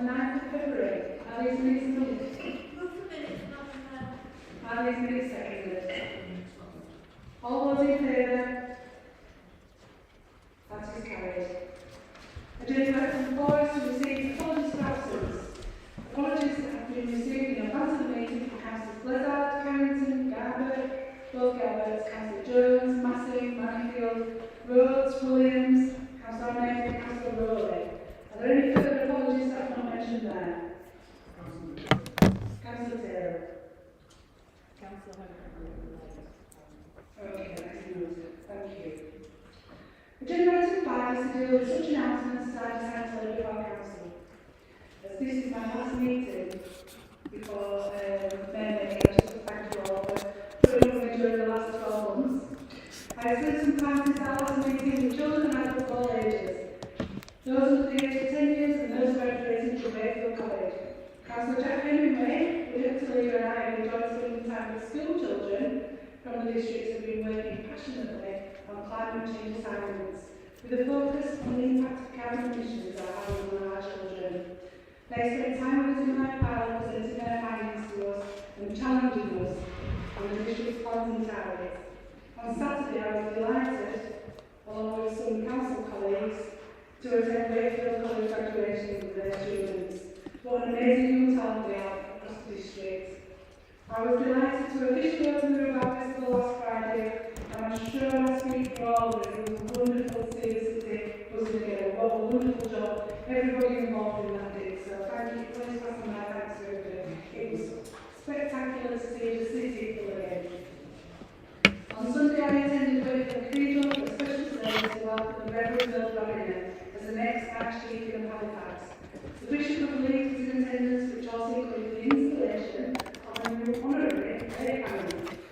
9th of February. Are these minutes moved? Are these minutes seconded? All those in favour? That is carried. Agenda item 4 is to receive apologies for absence. Apologies that have been received in advance of the meeting from Councillors Blizzard, Carrington, Garbutt, both Garbutt, Councillor Jones, Massey, Manifield, Rhodes, Williams, Councillor O'Neill, and Councillor Rowley. Are there any further apologies that I've not mentioned there? Councillor Taylor. Councillor Okay, that's noted. Thank you. Agenda item 5 is to deal with such announcements as I decided to leave our council. As this is my last meeting before May, I just thank you all for putting up with me during the last 12 months. I have spent some time since our last meeting with children and adults of all ages. Those under the age of 10 years and those graduating from Wakefield College. Councillor Jack Hemingway, Lieutenant Leader and I have enjoyed spending time with school children from the districts have been working passionately on climate change assignments, with a focus on the impact of carbon emissions on our children. They spent time visiting my pile, presenting their findings to us and challenging us on the district's plans and targets. On Saturday, I was delighted, along with some council colleagues, to attend Wakefield College graduation with their students. What an amazing young talent they are across the district. I was delighted to officially open the Revival Festival last Friday, and I'm sure I speak for all that it was wonderful to see the city put together. What a wonderful job everybody involved in that did. So thank you, please pass on my thanks to everybody. It was spectacular to see the city full again. On Sunday I attended Wakefield Cathedral for a special service to welcome the Reverend Bill Robinette as the next Archdeacon of Halifax. The Bishop of Leeds was in attendance, which also included the installation of a new honorary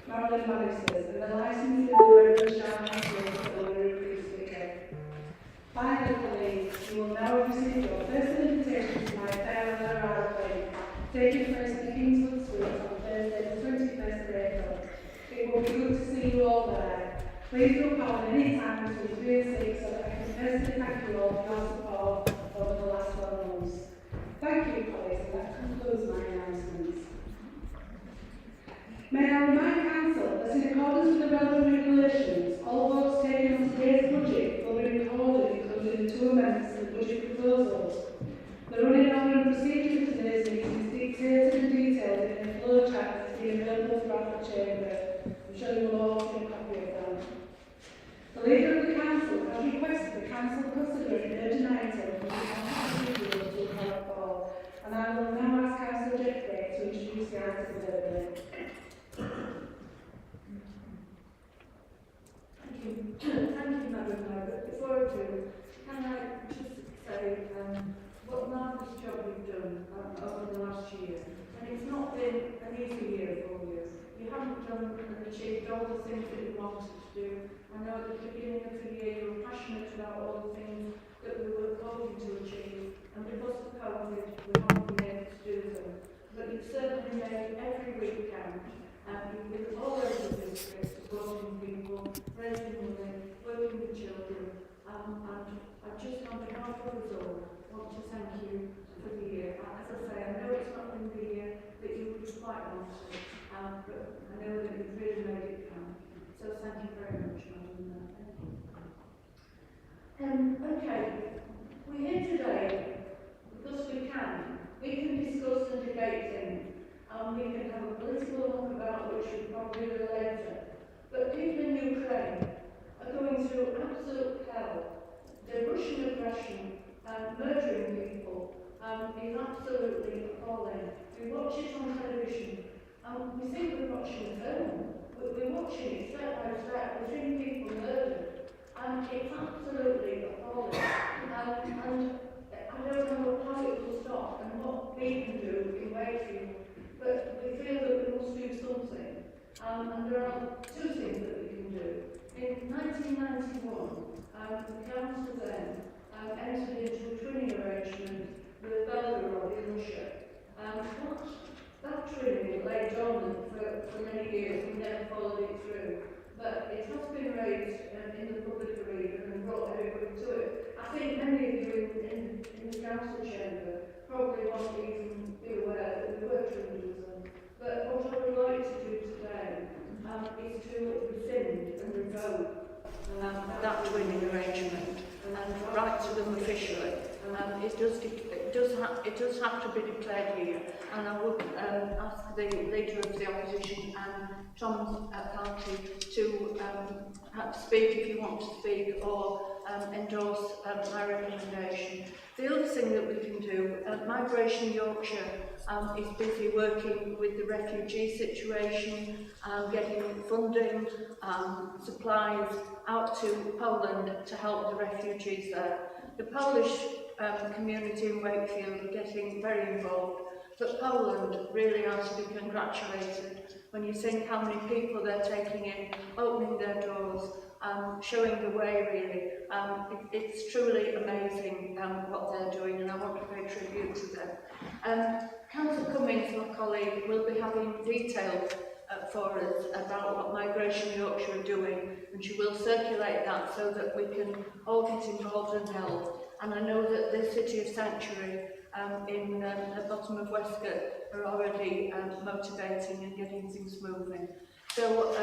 Maryland Barristers and the licensing of the Reverend Charles as honorary priest vicar. Finally, colleagues, you will now receive your personal invitation to my farewell arrival wedding, taking place at the Kingswood Suite on Thursday, the 21st of April. It will be good to see you all there. Please do call at any time between 3 and 6 so that I can personally thank you all for your support over the last 12 months. Thank you, colleagues, and that concludes my announcements. May I remind Council that in accordance with the relevant regulations, all votes taken on today's budget will be recorded, including the 2 amendments to the budget proposals. The running order and procedure of today's meeting is dictated and detailed in a flow chart that is being available throughout the chamber. I'm sure you will all see a copy of that. The Leader of the Council has requested the Council consider an urgent item from the Council to report for, and I will now ask Councillor Jeffrey to introduce the item verbally. Thank you, Madam Mayor. But before I do, can I just say what a marvellous job you've done over the last year. And it's not been an easy year for you. You haven't done and achieved all the things that you wanted to do. I know at the beginning of the year you were passionate about all the things that we were hoping to achieve. And because of COVID, we haven't been able to do them. But you've certainly made every week count. You've been all over the district, supporting people, raising money, working with children, and I just on behalf of us all want to thank you for the year. As I say, I know it's not been the year that you would quite want to, but I know that you've really made it count. So thank you very much, Madam Mayor. Okay, we're here today because we can discuss and debate things. We can have a political look about which we probably will later. But people in Ukraine are going through absolute hell. The Russian aggression and murdering people is absolutely appalling. We watch it on television and we think we're watching a film. We're watching it step by step. We're seeing people murdered. And it's absolutely appalling. And I don't know how it will stop and what we can do in Wakefield. But we feel that we must do something, and there are 2 things that we can do. In 1991, the council then entered into a twinning arrangement with Belgorod in Russia. That twinning lay dormant for many years. We never followed it through. But it has been raised in the public arena and brought everybody to it. I think many of you in the council chamber probably probably even be aware that we were trying to do them. But what I would like to do today is to rescind and revoke that winning arrangement and write to them officially. It does have to be declared here, and I would ask the leader of the opposition and Tom Party to speak if you want to speak, or endorse my recommendation. The other thing that we can do, Migration Yorkshire is busy working with the refugee situation, getting funding, supplies out to Poland to help the refugees there. The Polish community in Wakefield are getting very involved, but Poland really are to be congratulated when you think how many people they're taking in, opening their doors, showing the way really. It's truly amazing what they're doing, and I want to pay tribute to them. Councillor Cummings, my colleague, will be having details for us about what Migration Yorkshire are doing, and she will circulate that so that we can all get involved and help. And I know that the City of Sanctuary in the bottom of Westgate are already motivating and getting things moving. So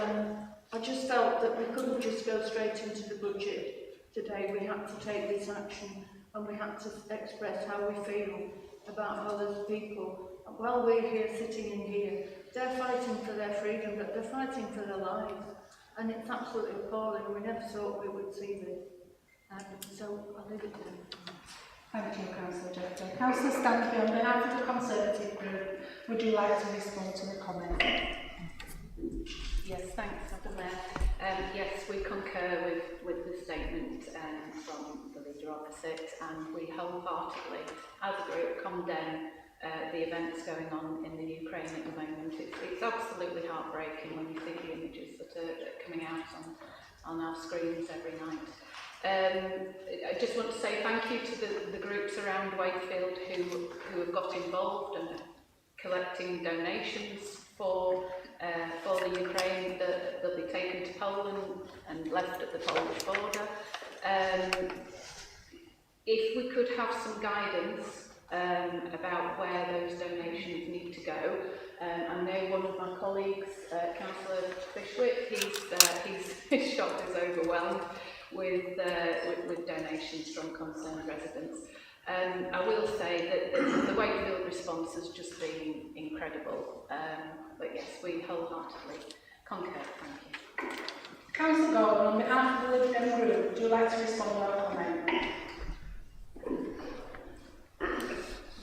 I just felt that we couldn't just go straight into the budget today. We had to take this action, and we had to express how we feel about how those people, while we're here sitting in here, they're fighting for their freedom, but they're fighting for their lives. And it's absolutely appalling. We never thought we would see this. So I'll leave it there. Thank you, Councillor Jeffrey. Councillor Stanley, on behalf of the Conservative Group, would you like to respond to the comment? Yes, thanks, Madam Mayor. Yes, we concur with the statement from the leader opposite, and we wholeheartedly, as a group, condemn the events going on in the Ukraine at the moment. It's absolutely heartbreaking when you see the images that are coming out on our screens every night. I just want to say thank you to the groups around Wakefield who have got involved and are collecting donations for the Ukraine that they'll be taken to Poland and left at the Polish border. If we could have some guidance about where those donations need to go. I know one of my colleagues, Councillor Fishwick, his shop is overwhelmed with donations from concerned residents. I will say that the Wakefield response has just been incredible. But yes, we wholeheartedly concur. Thank you. Councillor Gordon, on behalf of the Liberal Group, would you like to respond to our comment?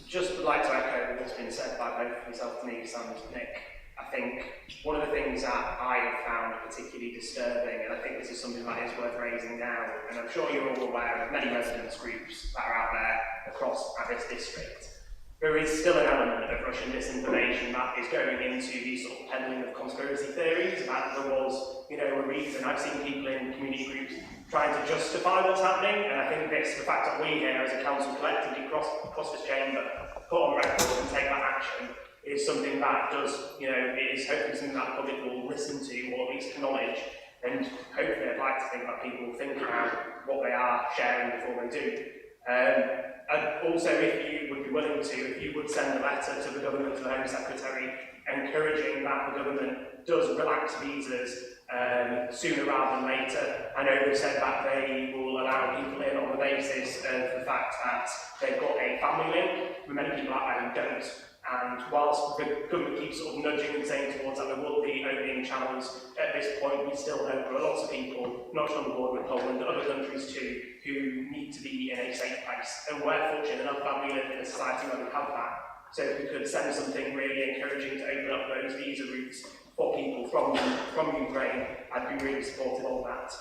Just would like to echo what's been said by both myself, Denise, and Nick. I think one of the things that I have found particularly disturbing, and I think this is something that is worth raising now, and I'm sure you're all aware of many residents groups that are out there across this district, there is still an element of Russian disinformation that is going into these sort of peddling of conspiracy theories about there was, a reason. I've seen people in community groups trying to justify what's happening, and I think the fact that we here as a council collectively across this chamber put on record and take that action is something that does, it is hopefully something that the public will listen to or at least acknowledge, and hopefully I'd like to think that people will think about what they are sharing before they do. And also, if you would be willing to, if you would send a letter to the government, to the Home Secretary, encouraging that the government does relax visas sooner rather than later. I know they've said that they will allow people in on the basis of the fact that they've got a family link, but many people out there who don't. And whilst the government keeps sort of nudging and saying towards that there will be opening channels, at this point we still know there are lots of people, not just on the board with Poland, but other countries too, who need to be in a safe place. And we're fortunate enough that we live in a society where we have that. So if we could send something really encouraging to open up those visa routes for people from Ukraine, I'd be really supportive of that.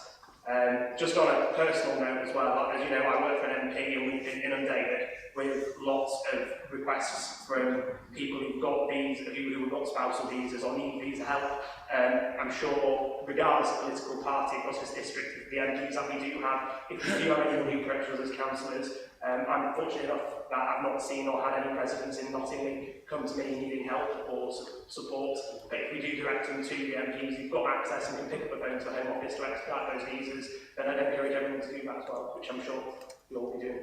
Just on a personal note as well, as you know, I work for an MP and we've been inundated with lots of requests from people who've got visas, who've got spousal visas or need visa help. I'm sure, regardless of political party across this district, the MPs that we do have, if we do have any new approaches as councillors, I'm fortunate enough that I've not seen or had any residents in Nottingham come to me needing help or support. But if we do direct them to the MPs who've got access and can pick up the phone to the Home Office to expedite those visas, then I'd encourage everyone to do that as well, which I'm sure you'll all be doing.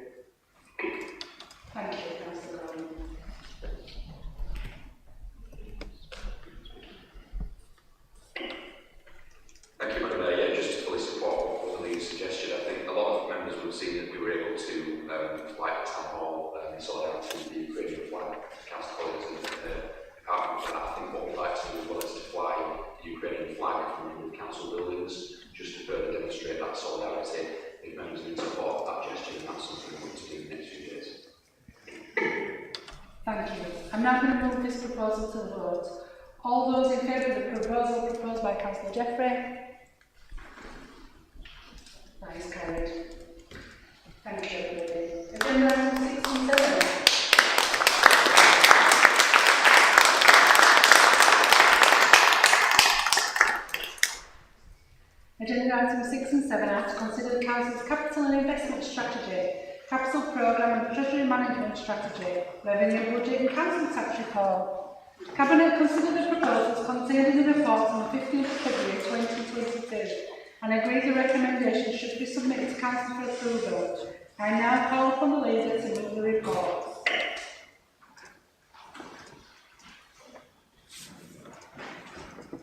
Thank you, Councillor Gordon. to the Ukrainian flag. Council colleagues and apart from that, I think what we'd like to do as well is to fly the Ukrainian flag from the council buildings, just to further demonstrate that solidarity if members need support of that gesture, and that's something we want to do in the next few days. Thank you. I'm now going to move this proposal to the vote. All those in favour of the proposal proposed by Councillor Jeffrey? That is carried. Thank you, everybody. Agenda item 6 and 7. Agenda items 6 and 7 are to consider the Council's capital and investment strategy, capital programme and treasury management strategy, revenue budget and council tax reform. Cabinet considered the proposals contained in the report on the 15th of February 2022 and agreed the recommendation should be submitted to Council for approval. I now call upon the leader to move the report.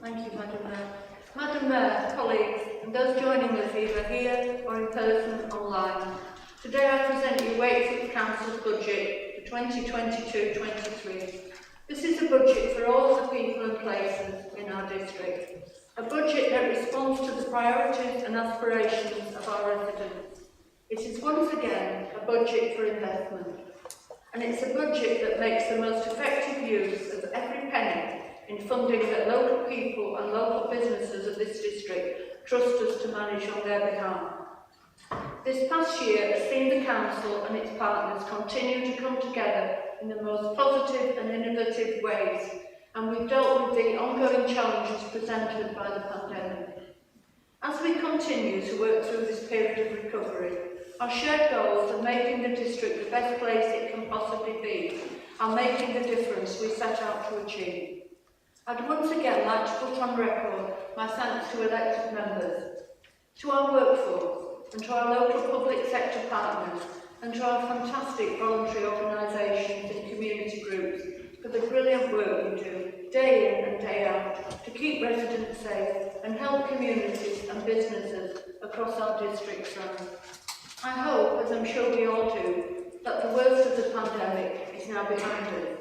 Thank you, Madam Mayor. Madam Mayor, colleagues, and those joining us either here or in person online, today I present you Wakefield Council's budget for 2022-23. This is a budget for all the people and places in our district. A budget that responds to the priorities and aspirations of our residents. It is once again a budget for investment. And it's a budget that makes the most effective use of every penny in funding that local people and local businesses of this district trust us to manage on their behalf. This past year has seen the Council and its partners continue to come together in the most positive and innovative ways, and we've dealt with the ongoing challenges presented by the pandemic. As we continue to work through this period of recovery, our shared goals of making the district the best place it can possibly be are making the difference we set out to achieve. I'd once again like to put on record my thanks to elected members, to our workforce and to our local public sector partners and to our fantastic voluntary organisations and community groups for the brilliant work you do day in and day out to keep residents safe and help communities and businesses across our district thrive. I hope, as I'm sure we all do, that the worst of the pandemic is now behind us.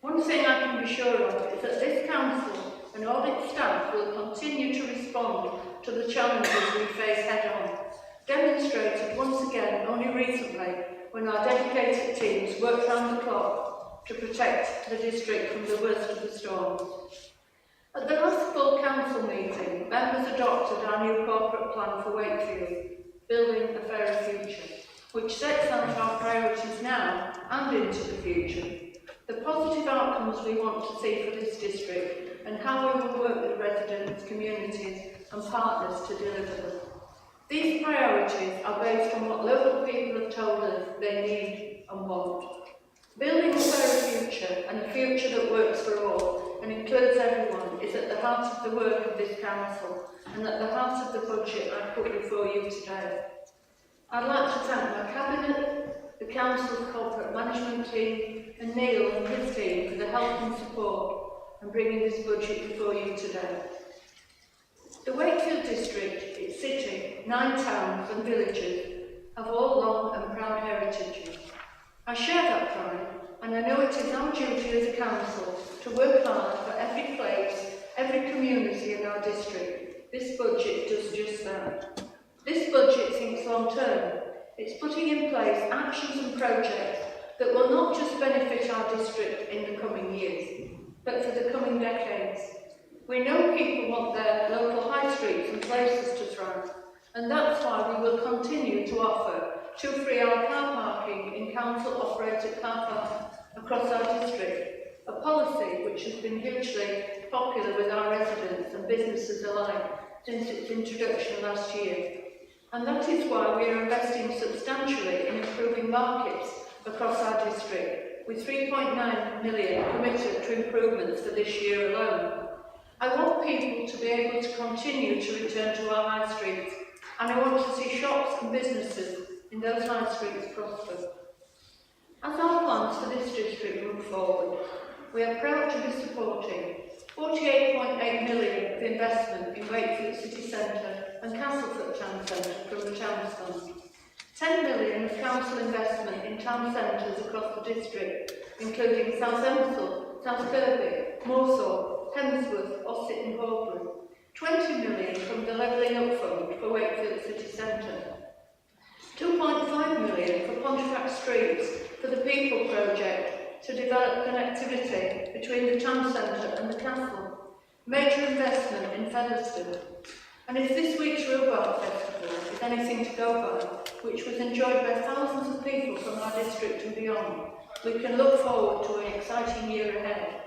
One thing I can be sure of is that this Council and all its staff will continue to respond to the challenges we face head-on, demonstrated once again only recently when our dedicated teams worked round the clock to protect the district from the worst of the storms. At the last full Council meeting, members adopted our new corporate plan for Wakefield, Building a Fairer Future, which sets out our priorities now and into the future, the positive outcomes we want to see for this district, and how we will work with residents, communities and partners to deliver them. These priorities are based on what local people have told us they need and want. Building a fairer future and a future that works for all and includes everyone is at the heart of the work of this Council and at the heart of the budget I put before you today. I'd like to thank my Cabinet, the Council's corporate management team and Neil and his team for the help and support in bringing this budget before you today. The Wakefield district, its city, 9 towns and villages have all long and proud heritages. I share that pride, and I know it is our duty as a council to work hard for every place, every community in our district. This budget does just that. This budget thinks long term. It's putting in place actions and projects that will not just benefit our district in the coming years, but for the coming decades. We know people want their local high streets and places to thrive, and that's why we will continue to offer 2 free-hour car parking in council-operated car parks across our district, a policy which has been hugely popular with our residents and businesses alike since its introduction last year. And that is why we are investing substantially in improving markets across our district, with 3.9 million committed to improvements for this year alone. I want people to be able to continue to return to our high streets, and I want to see shops and businesses in those high streets prosper. As our plans for this district move forward, we are proud to be supporting 48.8 million of investment in Wakefield City Centre and Castleford Town Centre from the Town Fund, 10 million of council investment in town centres across the district, including South Emsall, South Kirby, Moorthorpe, Hemsworth, Ossett and Horbury. 20 million from the Levelling Up Fund for Wakefield City Centre. 2.5 million for Pontefract Streets for the People Project to develop connectivity between the town centre and the castle. Major investment in Featherstone. And if this week's Robot Festival is anything to go by, which was enjoyed by thousands of people from our district and beyond, we can look forward to an exciting year ahead.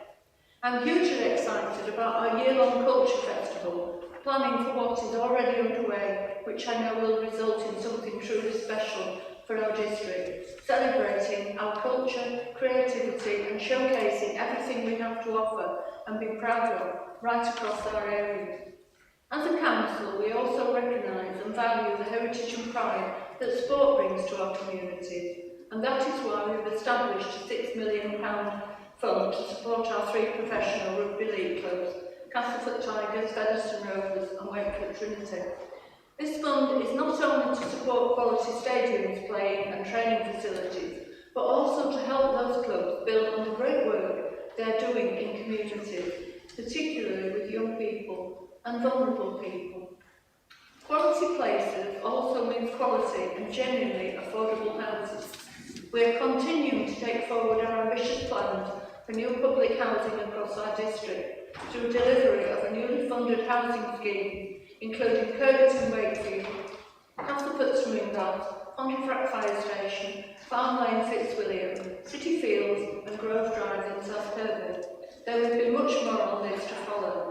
I'm hugely excited about our year-long culture festival, planning for what is already underway, which I know will result in something truly special for our district, celebrating our culture, creativity and showcasing everything we have to offer and be proud of right across our area. As a council, we also recognise and value the heritage and pride that sport brings to our communities, and that is why we've established a £6 million fund to support our 3 professional rugby league clubs, Castleford Tigers, Featherstone Rovers and Wakefield Trinity. This fund is not only to support quality stadiums, playing and training facilities, but also to help those clubs build on the great work they are doing in communities, particularly with young people and vulnerable people. Quality places also means quality and genuinely affordable houses. We are continuing to take forward our ambitious plans for new public housing across our district through delivery of a newly funded housing scheme, including Kirkton Wakefield, Castleford Smoonhouse, Pontefract Fire Station, Farm Lane Fitzwilliam, City Fields and Grove Drive in South Kirby. There will be much more on this to follow.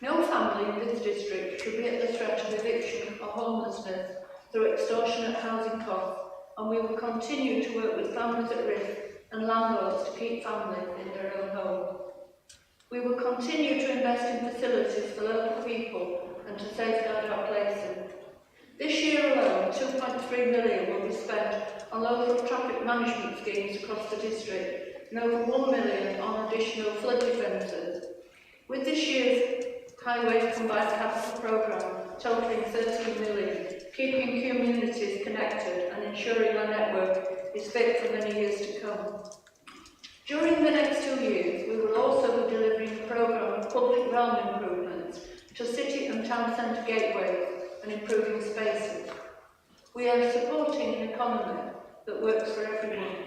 No family in this district should be at the threat of eviction or homelessness through extortionate housing costs, and we will continue to work with families at risk and landlords to keep families in their own homes. We will continue to invest in facilities for local people and to safeguard our places. This year alone, 2.3 million will be spent on local traffic management schemes across the district and over 1 million on additional flood defences. With this year's Highways Combined Capital Programme totalling 13 million, keeping communities connected and ensuring our network is fit for many years to come. During the next 2 years, we will also be delivering a programme of public realm improvements to city and town centre gateways and improving spaces. We are supporting an economy that works for everyone.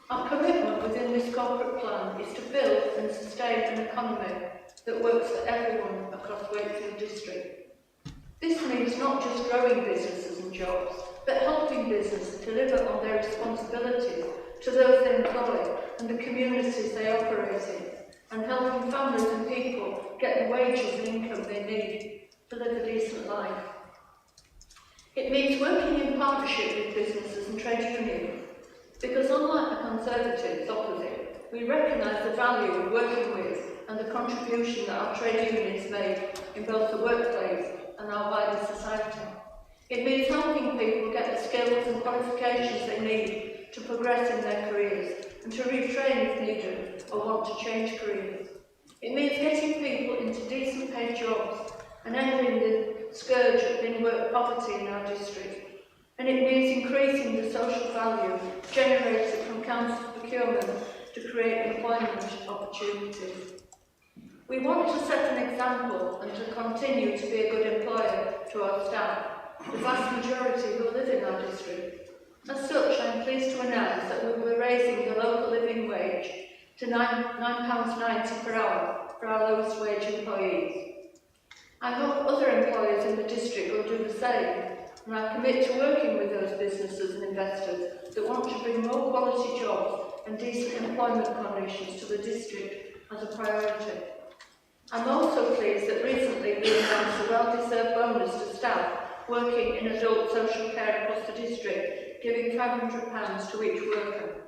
Our commitment within this corporate plan is to build and sustain an economy that works for everyone across Wakefield District. This means not just growing businesses and jobs, but helping businesses deliver on their responsibilities to those they employ and the communities they operate in, and helping families and people get the wages and income they need to live a decent life. It means working in partnership with businesses and trade unions, because unlike the Conservatives opposite, we recognise the value of working with and the contribution that our trade unions make in both the workplace and our wider society. It means helping people get the skills and qualifications they need to progress in their careers and to retrain if needed or want to change careers. It means getting people into decent paid jobs and ending the scourge of in-work poverty in our district. And it means increasing the social value generated from council procurement to create employment opportunities. We want to set an example and to continue to be a good employer to our staff, the vast majority who live in our district. As such, I am pleased to announce that we will be raising the local living wage to £9.90 per hour for our lowest wage employees. I hope other employers in the district will do the same, and I commit to working with those businesses and investors that want to bring more quality jobs and decent employment conditions to the district as a priority. I'm also pleased that recently we announced a well-deserved bonus to staff working in adult social care across the district, giving £500 to each worker.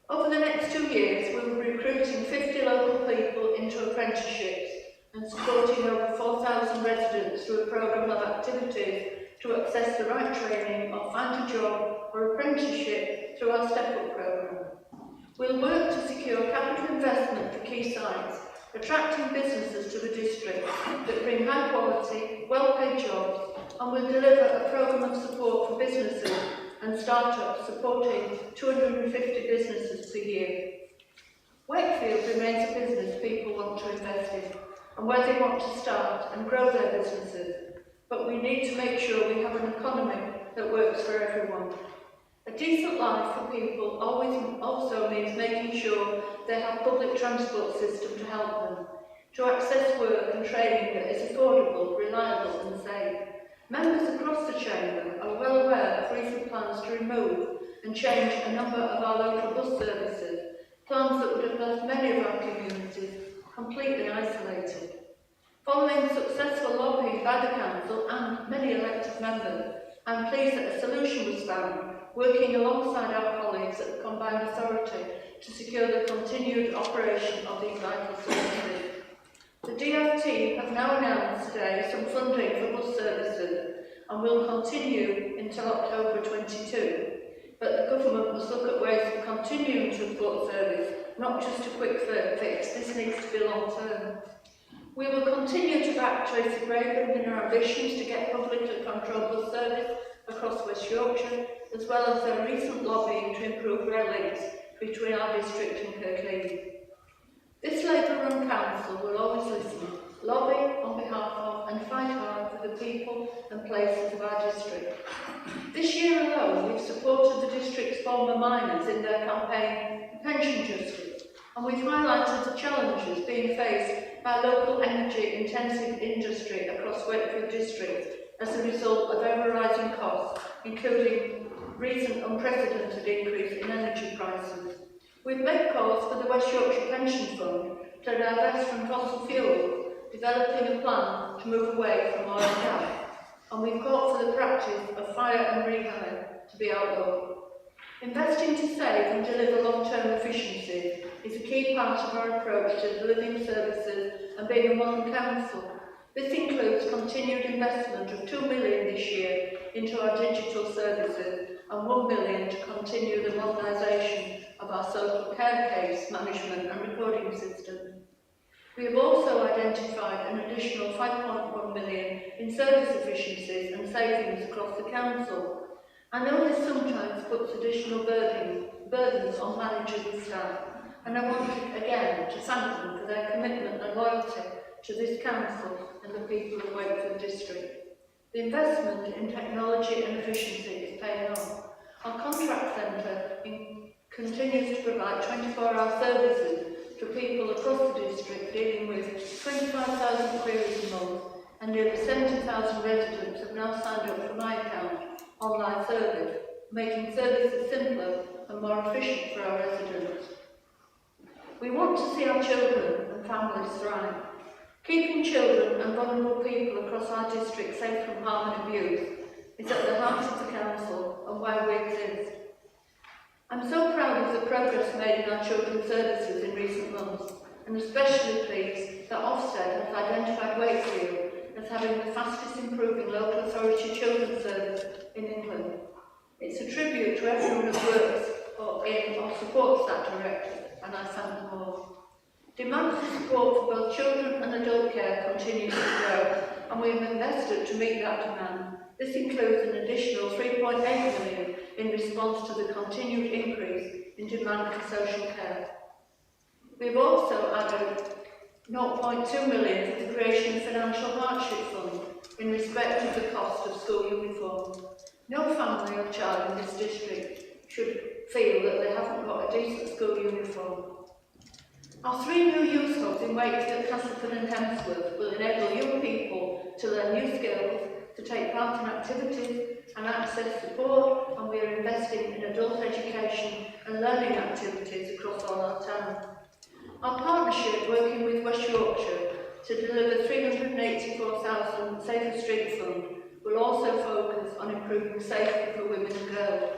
Over the next 2 years, we will be recruiting 50 local people into apprenticeships and supporting over 4,000 residents through a programme of activities to access the right training or find a job or apprenticeship through our Step Up programme. We'll work to secure capital investment for key sites, attracting businesses to the district that bring high quality, well-paid jobs and will deliver a programme of support for businesses and startups supporting 250 businesses per year. Wakefield remains a business people want to invest in and where they want to start and grow their businesses, but we need to make sure we have an economy that works for everyone. A decent life for people also means making sure they have public transport system to help them, to access work and training that is affordable, reliable and safe. Members across the Chamber are well aware of recent plans to remove and change a number of our local bus services, plans that would have left many of our communities completely isolated. Following successful lobbying by the Council and many elected members, I'm pleased that a solution was found, working alongside our colleagues at the Combined Authority to secure the continued operation of these vital services. The DfT have now announced today some funding for bus services and will continue until October 22. But the government must look at ways of continuing to support service, not just a quick fix. This needs to be long term. We will continue to back Tracy Brabham in her ambitions to get publicly controlled bus service across West Yorkshire, as well as their recent lobbying to improve rail links between our district and Kirklees. This Labour-run council will always listen, lobby on behalf of and fight hard for the people and places of our district. This year alone, we've supported the district's former miners in their campaign for pension justice, and we've highlighted the challenges being faced by local energy-intensive industry across Wakefield district as a result of ever-rising costs, including recent unprecedented increase in energy prices. We've made calls for the West Yorkshire Pension Fund to divest from fossil fuels, developing a plan to move away from oil and gas, and we've called for the practice of fire and rehire to be outlawed. Investing to save and deliver long-term efficiency is a key part of our approach to delivering services and being a modern council. This includes continued investment of £2 million this year into our digital services and £1 million to continue the modernisation of our social care case management and recording system. We have also identified an additional £5.1 million in service efficiencies and savings across the council. I know this sometimes puts additional burdens on managers and staff, and I want again to thank them for their commitment and loyalty to this council and the people of Wakefield district. The investment in technology and efficiency is paying off. Our contract centre continues to provide 24-hour services to people across the district, dealing with 25,000 queries a month, and nearly 70,000 residents have now signed up for My Account online service, making services simpler and more efficient for our residents. We want to see our children and families thrive. Keeping children and vulnerable people across our district safe from harm and abuse is at the heart of the council and why we exist. I'm so proud of the progress made in our children's services in recent months, and especially pleased that Ofsted has identified Wakefield as having the fastest improving local authority children's service in England. It's a tribute to everyone who works or supports that directive, and I thank them all. Demand for support for both children and adult care continues to grow, and we have invested to meet that demand. This includes an additional £3.8 million in response to the continued increase in demand for social care. We've also added £0.2 million for the creation of Financial Hardship Fund in respect of the cost of school uniform. No family or child in this district should feel that they haven't got a decent school uniform. Our 3 new youth hubs in Wakefield, Castleford and Hemsworth will enable young people to learn new skills, to take part in activities and access support, and we are investing in adult education and learning activities across all our town. Our partnership working with West Yorkshire to deliver £384,000 Safer Street Fund will also focus on improving safety for women and girls.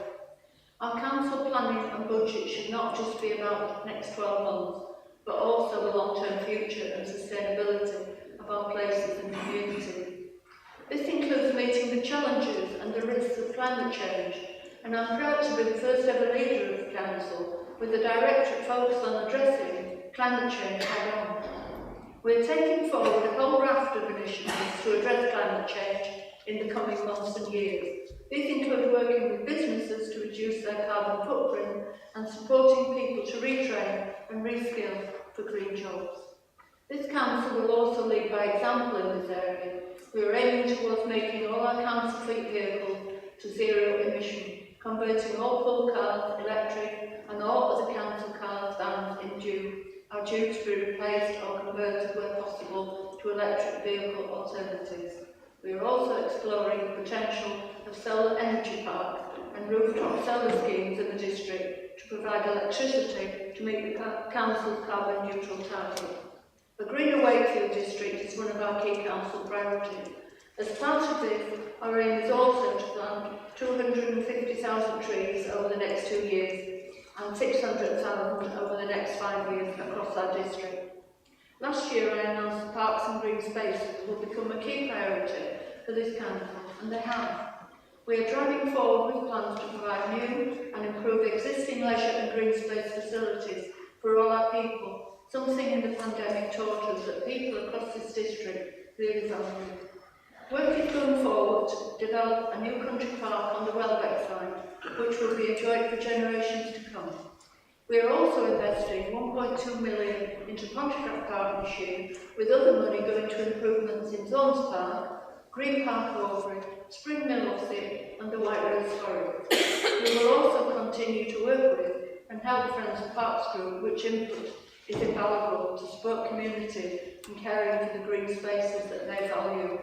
Our council planning and budget should not just be about the next 12 months, but also the long-term future and sustainability of our places and communities. This includes meeting the challenges and the risks of climate change, and I'm proud to be the first ever leader of the council with a directorate focused on addressing climate change head-on. We're taking forward a whole raft of initiatives to address climate change, in the coming months and years. These include working with businesses to reduce their carbon footprint and supporting people to retrain and reskill for green jobs. This council will also lead by example in this area. We are aiming towards making all our council fleet vehicles to zero emission, converting all pool cars electric, and all other council cars vans are due to be replaced or converted where possible to electric vehicle alternatives. We are also exploring the potential of solar energy parks and rooftop solar schemes in the district to provide electricity to meet the council's carbon neutral target. The greener Wakefield district is one of our key council priorities. As part of this, our aim is also to plant 250,000 trees over the next 2 years and 600,000 over the next 5 years across our district. Last year I announced that parks and green spaces will become a key priority for this council, and they have. We are driving forward with plans to provide new and improve existing leisure and green space facilities for all our people, something in the pandemic taught us that people across this district really value. Work is going forward to develop a new country park on the Welbeck site, which will be enjoyed for generations to come. We are also investing 1.2 million into Pontefract Park this year, with other money going to improvements in Zones Park, Green Park Overy, Spring Mill Offset and the White Rose Forest. We will also continue to work with and help Friends of Parks Group, which input is invaluable to support communities in caring for the green spaces that they value.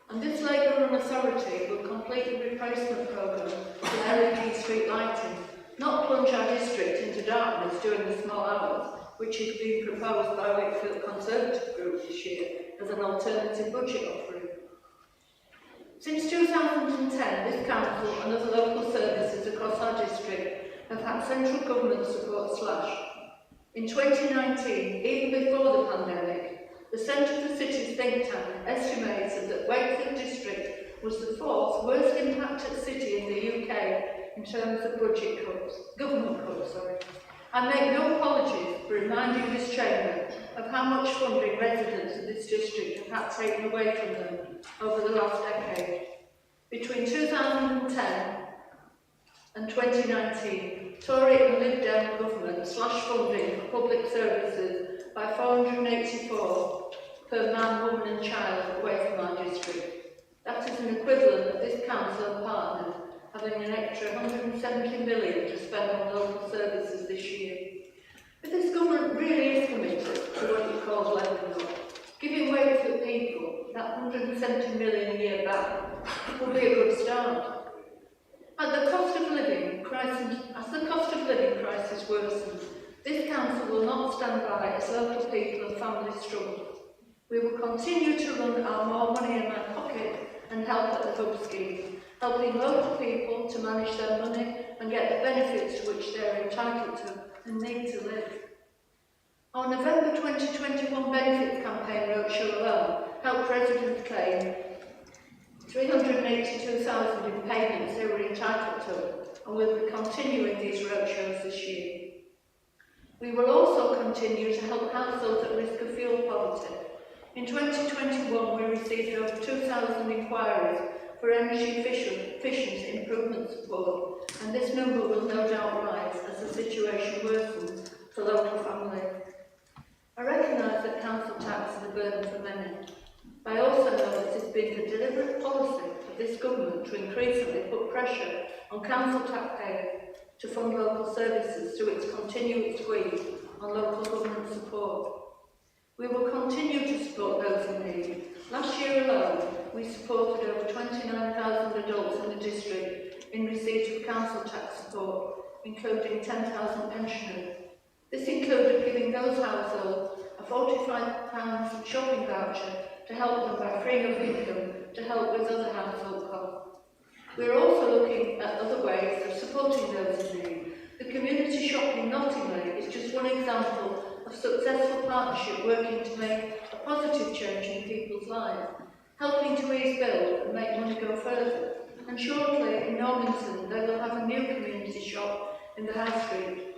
And this Labour-run authority will complete the replacement programme for LED street lighting, not plunge our district into darkness during the small hours, which is being proposed by Wakefield Conservative Group this year as an alternative budget offering. Since 2010, this council and other local services across our district have had central government support slash. In 2019, even before the pandemic, the Centre for Cities think tank estimated that Wakefield district was the 4th worst impacted city in the UK in terms of government cuts. I make no apologies for reminding this chamber of how much funding residents of this district have had taken away from them over the last decade. Between 2010 and 2019, Tory and Lib Dem government slashed funding for public services by 484 per man, woman and child away from our district. That is an equivalent of this council and partners having an extra 170 million to spend on local services this year. If this government really is committed to what it calls levelling up, giving Wakefield people that 170 million a year back will be a good start. As the cost of living crisis worsens, this council will not stand by as local people and families struggle. We will continue to run our More Money in My Pocket and Help at the Hub scheme, helping local people to manage their money and get the benefits to which they are entitled to and need to live. Our November 2021 benefits campaign roadshow alone helped residents claim 382,000 in payments they were entitled to, and we'll be continuing these roadshows this year. We will also continue to help households at risk of fuel poverty. In 2021, we received over 2,000 inquiries for energy efficiency improvement support, and this number will no doubt rise as the situation worsens for local families. I recognise that council tax is a burden for many. I also know that it has been the deliberate policy of this government to increasingly put pressure on council taxpayers to fund local services through its continued squeeze on local government support. We will continue to support those in need. Last year alone, we supported over 29,000 adults in the district in receipt of council tax support, including 10,000 pensioners. This included giving those households a £45 shopping voucher to help them by freeing up income to help with other household costs. We are also looking at other ways of supporting those in need. The community shop in Nottingham is just one example of successful partnership working to make a positive change in people's lives, helping to ease bills and make money go further. And shortly in Normanton they will have a new community shop in the High Street.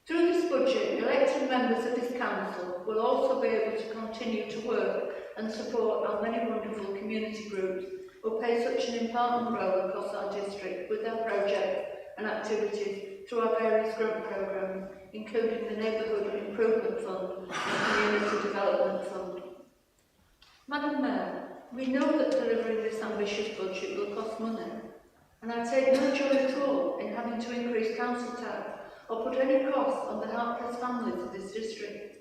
Through this budget, elected members of this council will also be able to continue to work and support our many wonderful community groups who play such an important role across our district with their projects and activities through our various grant programmes, including the Neighbourhood Improvement Fund and Community Development Fund. Madam Mayor, we know that delivering this ambitious budget will cost money, and I take no joy at all in having to increase council tax or put any costs on the helpless families of this district.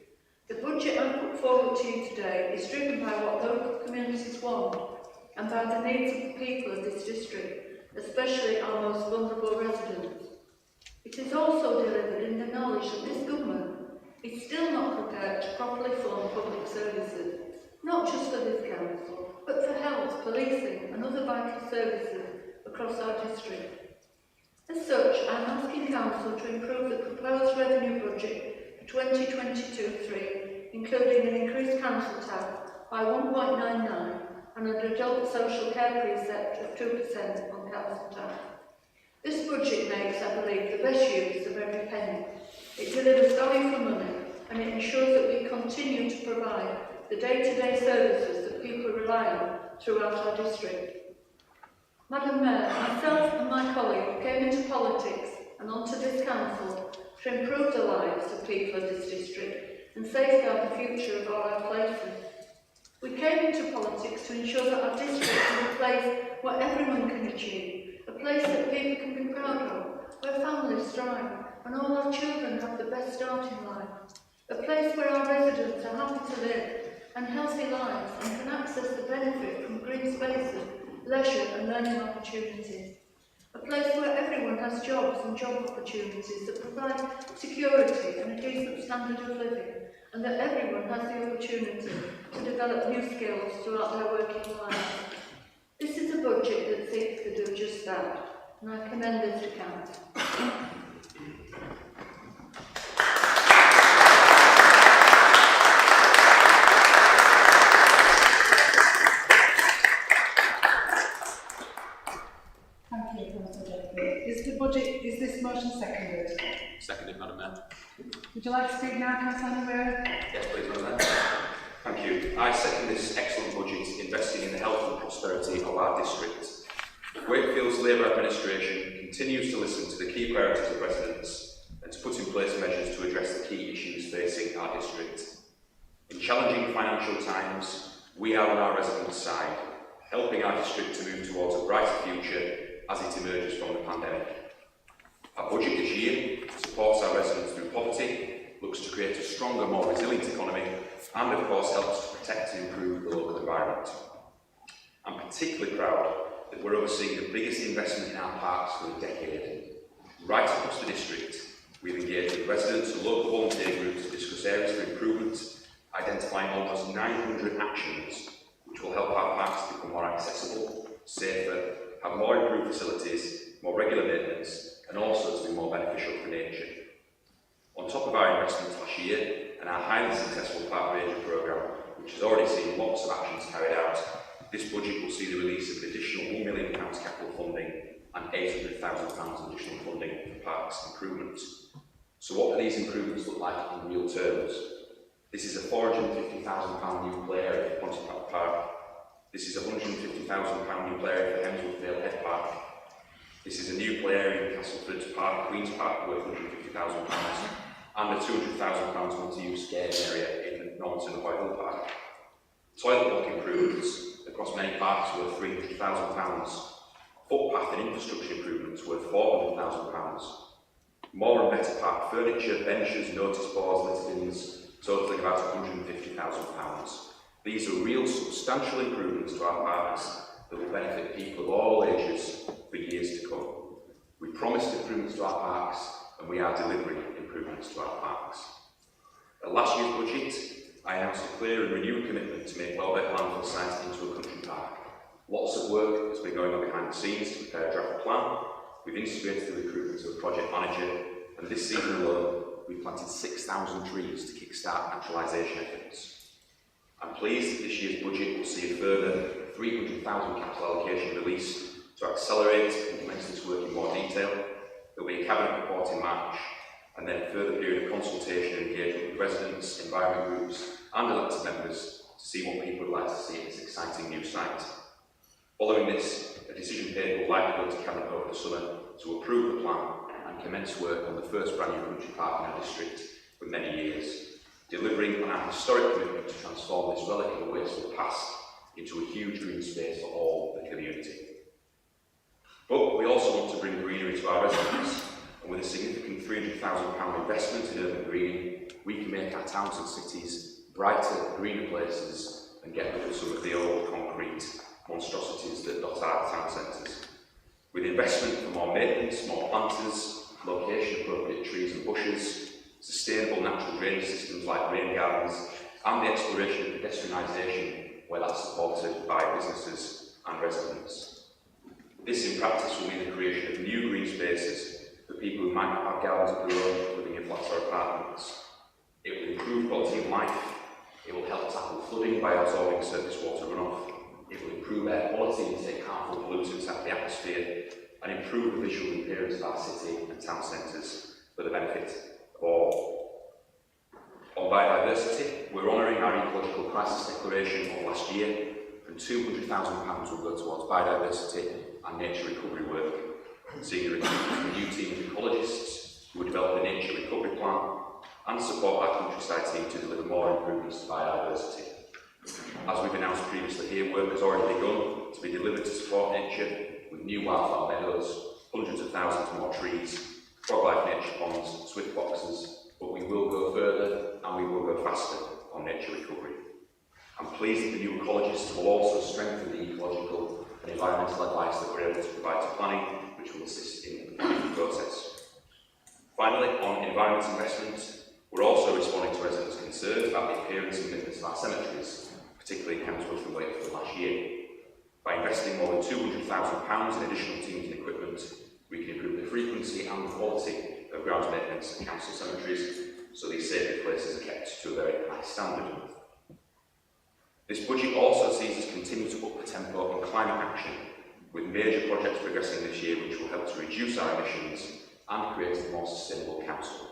The budget I put forward to you today is driven by what local communities want and by the needs of the people of this district, especially our most vulnerable residents. It is also delivered in the knowledge that this government is still not prepared to properly fund public services, not just for this council, but for health, policing and other vital services across our district. As such, I am asking Council to improve the proposed revenue budget for 2022-3, including an increased council tax by 1.99 and an adult social care precept of 2% on council tax. This budget makes, I believe, the best use of every penny. It delivers value for money and it ensures that we continue to provide the day-to-day services that people rely on throughout our district. Madam Mayor, myself and my colleague came into politics and onto this council to improve the lives of people of this district and safeguard the future of all our places. We came into politics to ensure that our district is a place where everyone can achieve, a place that people can be proud of, where families thrive and all our children have the best start in life, a place where our residents are happy to live and healthy lives and can access the benefit from green spaces, leisure and learning opportunities. A place where everyone has jobs and job opportunities that provide security and a decent standard of living, and that everyone has the opportunity to develop new skills throughout their working lives. This is a budget that seeks to do just that, and I commend this to Council. Is this motion seconded? Seconded, Madam Mayor. Would you like to speak now, Councillor Mayor? Yes, please, Madam Mayor. Thank you. I second this excellent budget investing in the health and prosperity of our district. Wakefield's Labour administration continues to listen to the key priorities of residents and to put in place measures to address the key issues facing our district. In challenging financial times, we are on our residents' side, helping our district to move towards a brighter future as it emerges from the pandemic. Our budget this year supports our residents through poverty, looks to create a stronger, more resilient economy, and of course helps to protect and improve the local environment. I'm particularly proud that we're overseeing the biggest investment in our parks for a decade. Right across the district, we've engaged with residents and local volunteer groups to discuss areas for improvement, identifying almost 900 actions which will help our parks become more accessible, safer, have more improved facilities, more regular maintenance, and also to be more beneficial for nature. On top of our investments last year and our highly successful Park Ranger programme, which has already seen lots of actions carried out, this budget will see the release of an additional £1 million capital funding and £800,000 additional funding for parks improvements. So what do these improvements look like in real terms? This is a £450,000 new play area for Pontefract Park. This is a £150,000 new play area for Hemsworth Head Park. This is a new play area in Castleford Park, Queen's Park, worth £150,000, and a £200,000 multi-use game area in Normanton and White Hill Park. Toilet block improvements across many parks worth £300,000. Footpath and infrastructure improvements worth £400,000. More and better park furniture, benches, notice boards, litter bins, totalling about £150,000. These are real substantial improvements to our parks that will benefit people of all ages for years to come. We promised improvements to our parks and we are delivering improvements to our parks. At last year's budget, I announced a clear and renewed commitment to make Welbeck Landfill site into a country park. Lots of work has been going on behind the scenes to prepare a draft plan. We've instigated the recruitment of a project manager, and this season alone, we've planted 6,000 trees to kickstart naturalisation efforts. I'm pleased that this year's budget will see a further £300,000 capital allocation release to accelerate and commence this work in more detail. There will be a cabinet report in March, and then a further period of consultation and engagement with residents, environment groups and elected members to see what people would like to see at this exciting new site. Following this, a decision paper will likely go to Cabinet over the summer to approve the plan and commence work on the first brand new country park in our district for many years, delivering on our historic commitment to transform this relic of the wasteful past into a huge green space for all the community. But we also want to bring greenery to our residents, and with a significant £300,000 investment in urban greening, we can make our towns and cities brighter, greener places and get rid of some of the old concrete monstrosities that dot our town centres. With investment for more maintenance, more planters, location-appropriate trees and bushes, sustainable natural drainage systems like rain gardens, and the exploration of pedestrianisation where that's supported by businesses and residents. This in practice will mean the creation of new green spaces for people who might not have gardens of their own living in flats or apartments. It will improve quality of life, it will help tackle flooding by absorbing surface water runoff, it will improve air quality and take harmful pollutants out of the atmosphere, and improve the visual appearance of our city and town centres for the benefit of all. On biodiversity, we're honouring our ecological crisis declaration of last year, and £200,000 will go towards biodiversity and nature recovery work, seeing the recruitment of a new team of ecologists who will develop a nature recovery plan and support our countryside team to deliver more improvements to biodiversity. As we've announced previously here, work has already begun to be delivered to support nature with new wildflower meadows, hundreds of thousands more trees, frog-life nature ponds, swift boxes, but we will go further and we will go faster on nature recovery. I'm pleased that the new ecologists will also strengthen the ecological and environmental advice that we're able to provide to planning, which will assist in the planning process. Finally, on environment investment, we're also responding to residents' concerns about the appearance and maintenance of our cemeteries, particularly in Kemsworth and Wakefield last year. By investing more than £200,000 in additional teams and equipment, we can improve the frequency and the quality of grounds maintenance at council cemeteries, so these sacred places are kept to a very high standard. This budget also sees us continue to up the tempo on climate action, with major projects progressing this year which will help to reduce our emissions and create a more sustainable council.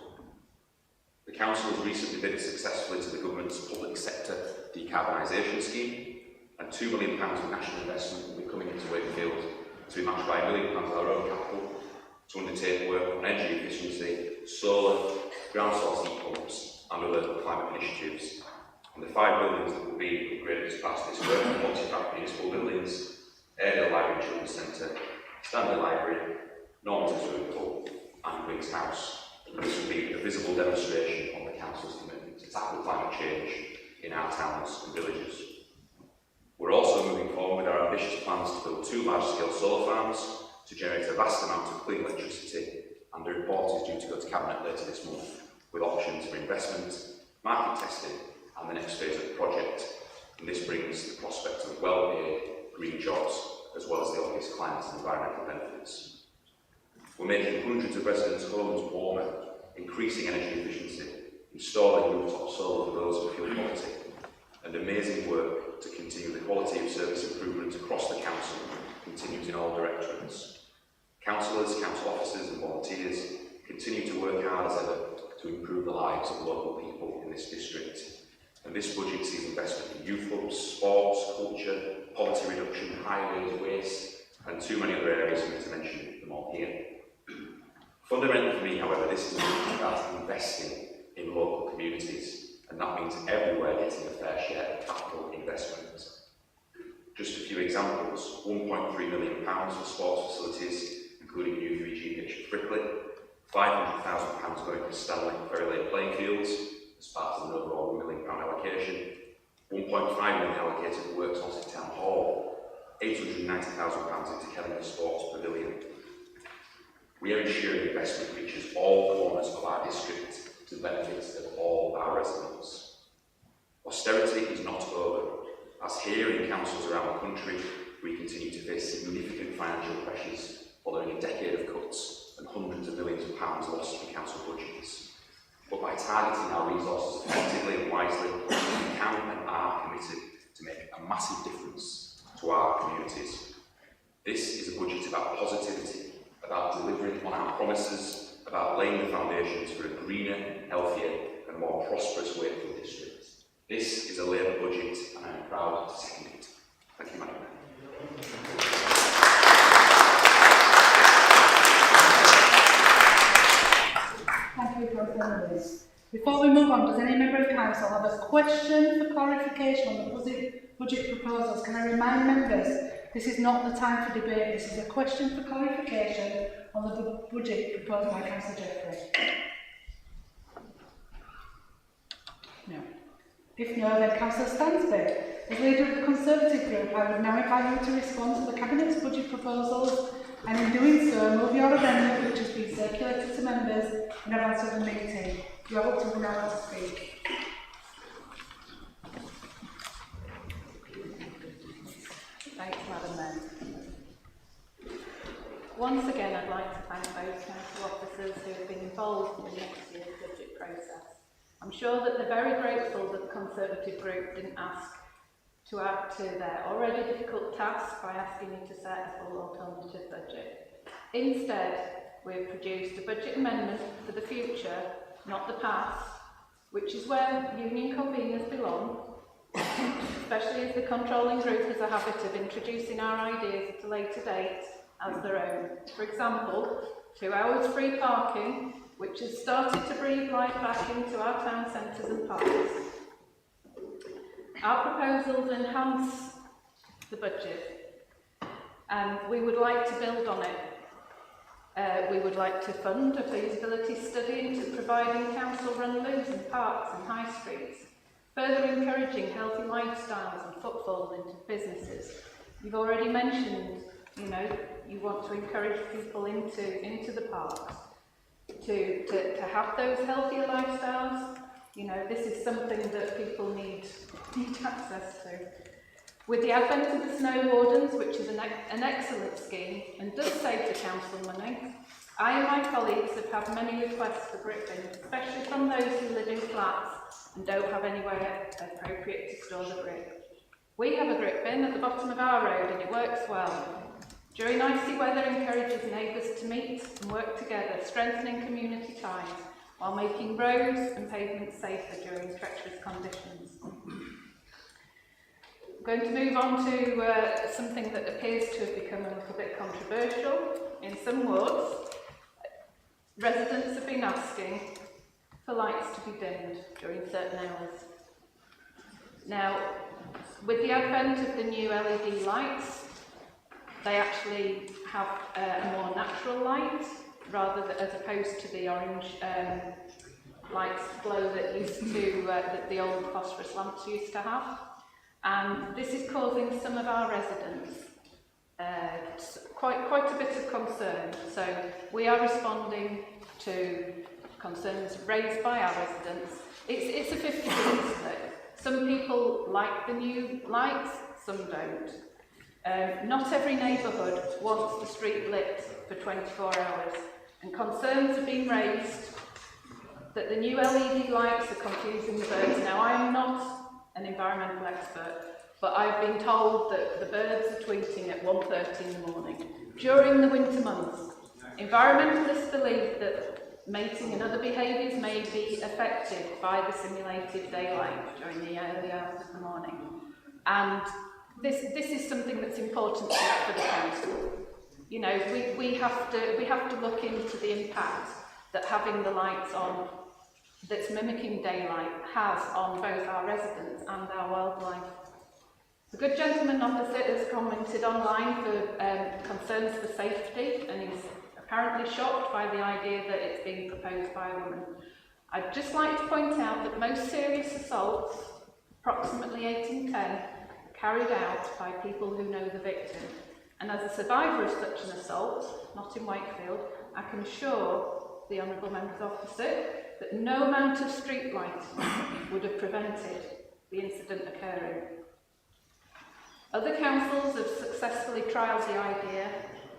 The council has recently bid successfully to the government's public sector decarbonisation scheme, and £2 million of national investment will be coming into Wakefield to be matched by £1 million of our own capital to undertake work on energy efficiency, solar, ground source heat pumps and other climate initiatives. And the 5 buildings that will be upgraded as part of this work are multi-fact municipal buildings, Airedale Library and Children's Centre, Stanley Library, Normanton Swimming Pool and Queen's House. And this will be a visible demonstration of the council's commitment to tackle climate change in our towns and villages. We're also moving forward with our ambitious plans to build 2 large-scale solar farms to generate a vast amount of clean electricity, and the report is due to go to Cabinet later this month, with options for investment, market testing and the next phase of the project. And this brings the prospect of well-paid green jobs, as well as the obvious climate and environmental benefits. We're making hundreds of residents' homes warmer, increasing energy efficiency, installing rooftop solar for those who feel poverty, and amazing work to continue the quality of service improvement across the council continues in all directorates. Councillors, council officers and volunteers continue to work hard as ever to improve the lives of local people in this district. And this budget sees investment in youth clubs, sports, culture, poverty reduction, highways, waste, and too many other areas for me to mention them all here. Fundamentally for me, however, this is a budget about investing in local communities, and that means everywhere getting a fair share of capital investment. Just a few examples: £1.3 million for sports facilities, including a new 3G pitch at Frickley, £500,000 going to Stanley Ferry Lane playing fields as part of an overall £1 million allocation, £1.5 million allocated for works on Town Hall, £890,000 into Kellingham Sports Pavilion. We are ensuring investment reaches all corners of our district to the benefit of all our residents. Austerity is not over, as here in councils around the country we continue to face significant financial pressures following a decade of cuts and hundreds of millions of pounds lost in council budgets. But by targeting our resources effectively and wisely, we can and are committed to make a massive difference to our communities. This is a budget about positivity, about delivering on our promises, about laying the foundations for a greener, healthier and more prosperous Wakefield district. This is a Labour budget and I am proud to second it. Thank you, Madam Mayor. Thank you, Councillor Lewis. Before we move on, does any member of council have a question for clarification on the budget proposals? Can I remind members, this is not the time for debate, this is a question for clarification on the budget proposed by Councillor Jeffrey. No. If no, then Councillor Stansby. As leader of the Conservative group, I would now invite you to respond to the Cabinet's budget proposals and in doing so, move your amendment which has been circulated to members in advance of the meeting. You are up to 1 hour to speak. Thanks, Madam Mayor. Once again, I'd like to thank those council officers who have been involved in next year's budget process. I'm sure that they're very grateful that the Conservative group didn't ask to add to their already difficult task by asking you to set a full alternative budget. Instead, we've produced a budget amendment for the future, not the past, which is where union conveners belong, especially as the controlling group has a habit of introducing our ideas at a later date as their own. For example, 2 hours free parking, which has started to breathe life back into our town centres and parks. Our proposals enhance the budget, and we would like to build on it. We would like to fund a feasibility study into providing council-run loos in parks and high streets, further encouraging healthy lifestyles and footfall into businesses. You've already mentioned, you want to encourage people into the parks to have those healthier lifestyles. This is something that people need access to. With the advent of the snow wardens, which is an excellent scheme and does save the council money, I and my colleagues have had many requests for grip bins, especially from those who live in flats and don't have anywhere appropriate to store the grip. We have a grip bin at the bottom of our road and it works well. During icy weather, encourages neighbours to meet and work together, strengthening community ties while making roads and pavements safer during treacherous conditions. I'm going to move on to something that appears to have become a little bit controversial. In some wards, residents have been asking for lights to be dimmed during certain hours. Now, with the advent of the new LED lights, they actually have a more natural light, as opposed to the orange lights glow that the old phosphorus lamps used to have. And this is causing some of our residents quite a bit of concern. So we are responding to concerns raised by our residents. It's a 50-50 split. Some people like the new lights, some don't. Not every neighbourhood wants the street lit for 24 hours, and concerns have been raised that the new LED lights are confusing the birds. Now, I am not an environmental expert, but I've been told that the birds are tweeting at 1:30 in the morning. During the winter months, environmentalists believe that mating and other behaviours may be affected by the simulated daylight during the early hours of the morning. And this is something that's important for the council. We have to look into the impact that having the lights on that's mimicking daylight has on both our residents and our wildlife. The good gentleman opposite has commented online for concerns for safety, and he's apparently shocked by the idea that it's being proposed by a woman. I'd just like to point out that most serious assaults, approximately 8 in 10, are carried out by people who know the victim. And as a survivor of such an assault, not in Wakefield, I can assure the honourable members opposite that no amount of street lighting would have prevented the incident occurring. Other councils have successfully trialled the idea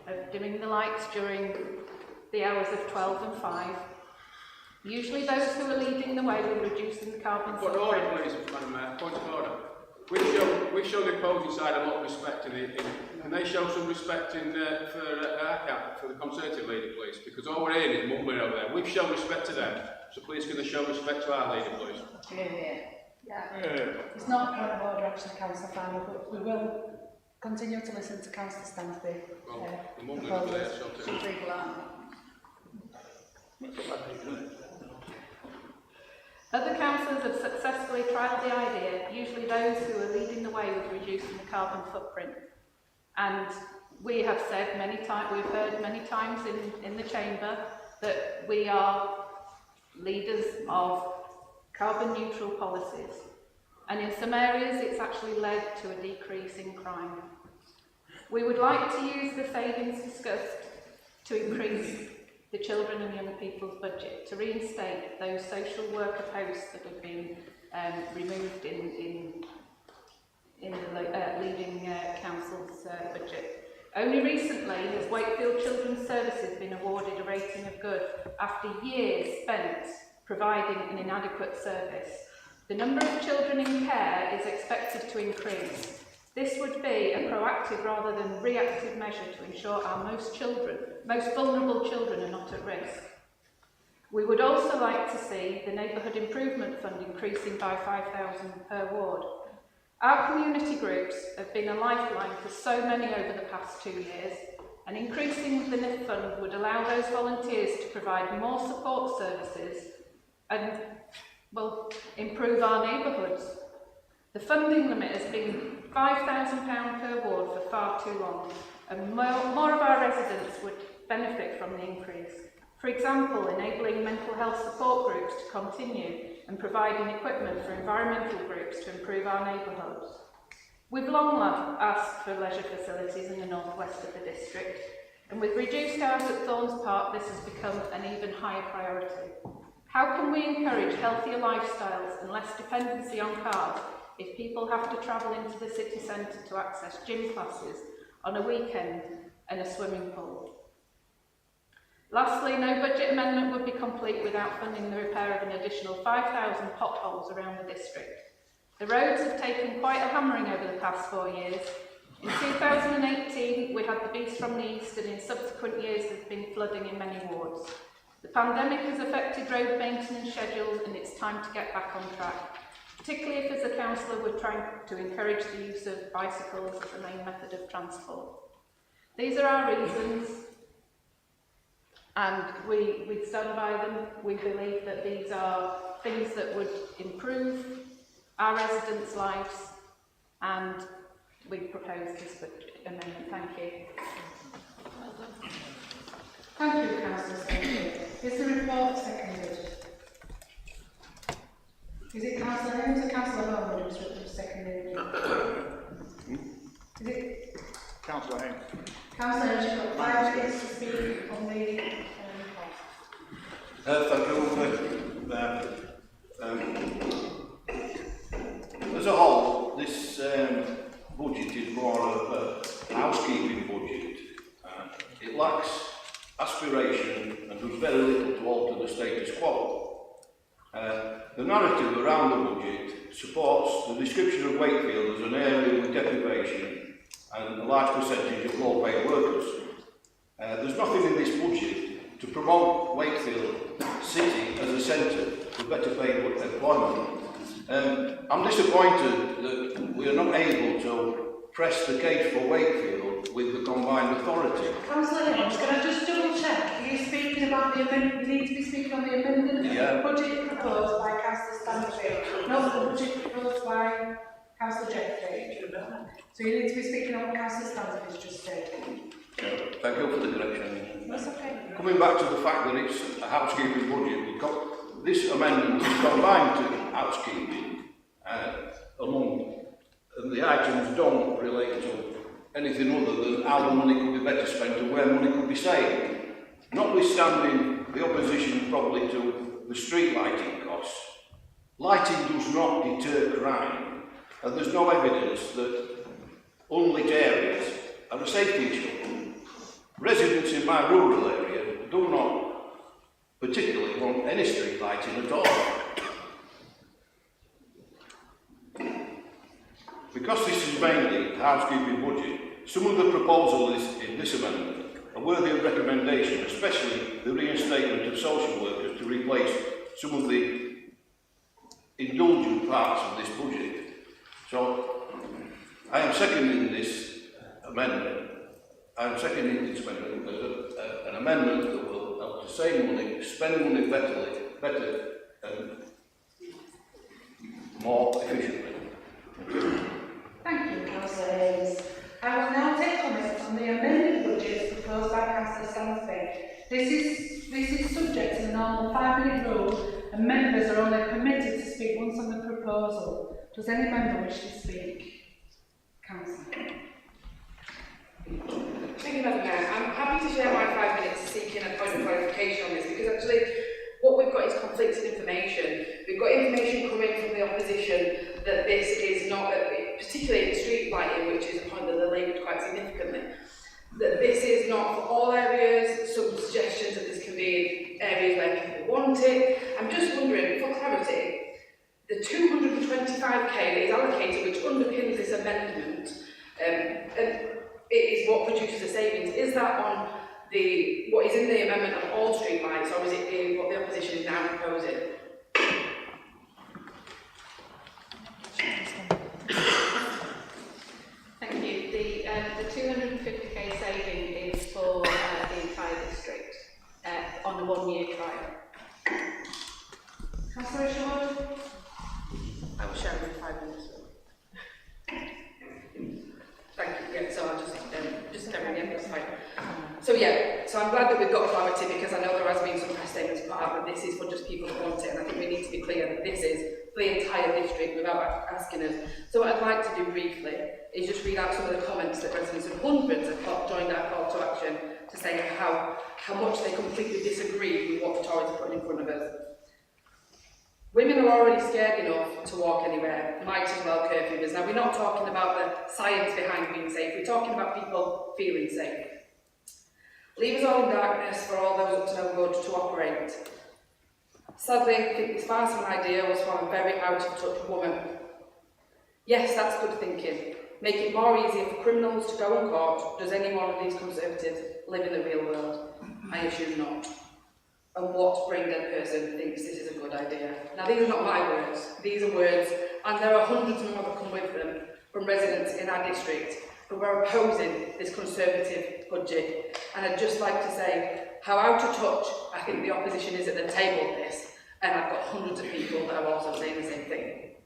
of dimming the lights during the hours of 12 and 5. Usually those who are leading the way will reducing the carbon footprint. Point of order, please, Madam Mayor. Point of order. We show the opposing side a lot of respect and they show some respect for the Conservative leader, please, because all we're hearing is mumbling over there. We've shown respect to them, so please can they show respect to our leader, please? Yeah. It's not a point of order, actually, Councillor Farmer, but we will continue to listen to Councillor Stansby. The moment over there, so Some people aren't. Other councillors have successfully trialled the idea, usually those who are leading the way with reducing the carbon footprint. And we have said many times, we've heard many times in the chamber that we are leaders of carbon neutral policies. And in some areas it's actually led to a decrease in crime. We would like to use the savings discussed to increase the children and young people's budget, to reinstate those social worker posts that have been removed in the leading council's budget. Only recently has Wakefield Children's Services been awarded a rating of good after years spent providing an inadequate service. The number of children in care is expected to increase. This would be a proactive rather than reactive measure to ensure our most vulnerable children are not at risk. We would also like to see the Neighbourhood Improvement Fund increasing by £5,000 per ward. Our community groups have been a lifeline for so many over the past 2 years, and increasing the NIF fund would allow those volunteers to provide more support services and, well, improve our neighbourhoods. The funding limit has been £5,000 per ward for far too long, and more of our residents would benefit from the increase. For example, enabling mental health support groups to continue and providing equipment for environmental groups to improve our neighbourhoods. We've long asked for leisure facilities in the northwest of the district, and with reduced hours at Thorns Park, this has become an even higher priority. How can we encourage healthier lifestyles and less dependency on cars if people have to travel into the city centre to access gym classes on a weekend and a swimming pool? Lastly, no budget amendment would be complete without funding the repair of an additional 5,000 potholes around the district. The roads have taken quite a hammering over the past 4 years. In 2018, we had the beast from the east, and in subsequent years there's been flooding in many wards. The pandemic has affected road maintenance schedules, and it's time to get back on track, particularly if, as a councillor, we're trying to encourage the use of bicycles as the main method of transport. These are our reasons, and we stand by them. We believe that these are things that would improve our residents' lives, and we propose this amendment. Thank you. Thank you, Councillor Stansby. Is the report seconded? Is it Councillor Holmes or Councillor Holmes who's seconded? Is it Councillor Haynes. Councillor Holmes? You've got 5 minutes to speak on the report. Thank you. As a whole, this budget is more of a housekeeping budget. It lacks aspiration and does very little to alter the status quo. The narrative around the budget supports the description of Wakefield as an area with deprivation and a large percentage of low-paid workers. There's nothing in this budget to promote Wakefield City as a centre for better paid employment. I'm disappointed that we are not able to press the case for Wakefield with the combined authority. Councillor Holmes, can I just double check? Are you speaking about the amendment? You need to be speaking on the amendment of the budget proposed by Councillor Stansby, not the budget proposed by Councillor Jeffrey. So you need to be speaking on what Councillor Stansby has just said. Thank you for the correction. That's okay. Coming back to the fact that it's a housekeeping budget, this amendment is combined to housekeeping and the items don't relate to anything other than how the money could be better spent and where money could be saved. Notwithstanding the opposition probably to the street lighting costs, lighting does not deter crime, and there's no evidence that unlit areas are a safety issue. Residents in my rural area do not particularly want any street lighting at all. Because this is mainly a housekeeping budget, some of the proposals in this amendment are worthy of recommendation, especially the reinstatement of social workers to replace some of the indulgent parts of this budget. So I am seconding this amendment. I am seconding this amendment as an amendment that will help to save money, spend money better and more efficiently. Thank you, Councillor Hayes. I will now take comments on the amended budget proposed by Councillor Stansby. This is subject to the normal 5-minute rule, and members are only permitted to speak once on the proposal. Does any member wish to speak? Councillor. Thank you, Madam Mayor. I'm happy to share my 5 minutes seeking a point of clarification on this, because actually what we've got is conflicting information. We've got information coming from the opposition that this is not, particularly in street lighting, which is a point that they labelled quite significantly, that this is not for all areas. Some suggestions that this can be in areas where people want it. I'm just wondering, for clarity, the 225k that is allocated, which underpins this amendment, and it is what produces the savings. Is that on what is in the amendment on all street lights, or is it what the opposition is now proposing? Thank you. The 250k saving is for the entire district on a 1-year trial. Councillor Short. I will share my 5 minutes. Thank you. Yeah, so I'll just carry on. That's fine. So yeah, so I'm glad that we've got clarity, because I know there has been some press statements put out that this is for just people that want it, and I think we need to be clear that this is for the entire district without asking us. So what I'd like to do briefly is just read out some of the comments that residents of hundreds have joined our call to action to say how much they completely disagree with what the Tories are putting in front of us. Women are already scared enough to walk anywhere, might as well curfew us. Now, we're not talking about the science behind being safe, we're talking about people feeling safe. Leave us all in darkness for all those up to no good to operate. Sadly, I think this Farson idea was from a very out-of-touch woman. Yes, that's good thinking. Make it more easier for criminals to go and court. Does any one of these Conservatives live in the real world? I assume not. And what brain-dead person thinks this is a good idea? Now, these are not my words. These are words, and there are hundreds more that come with them from residents in our district who are opposing this Conservative budget. And I'd just like to say how out of touch I think the opposition is at the table of this, and I've got hundreds of people that are also saying the same thing.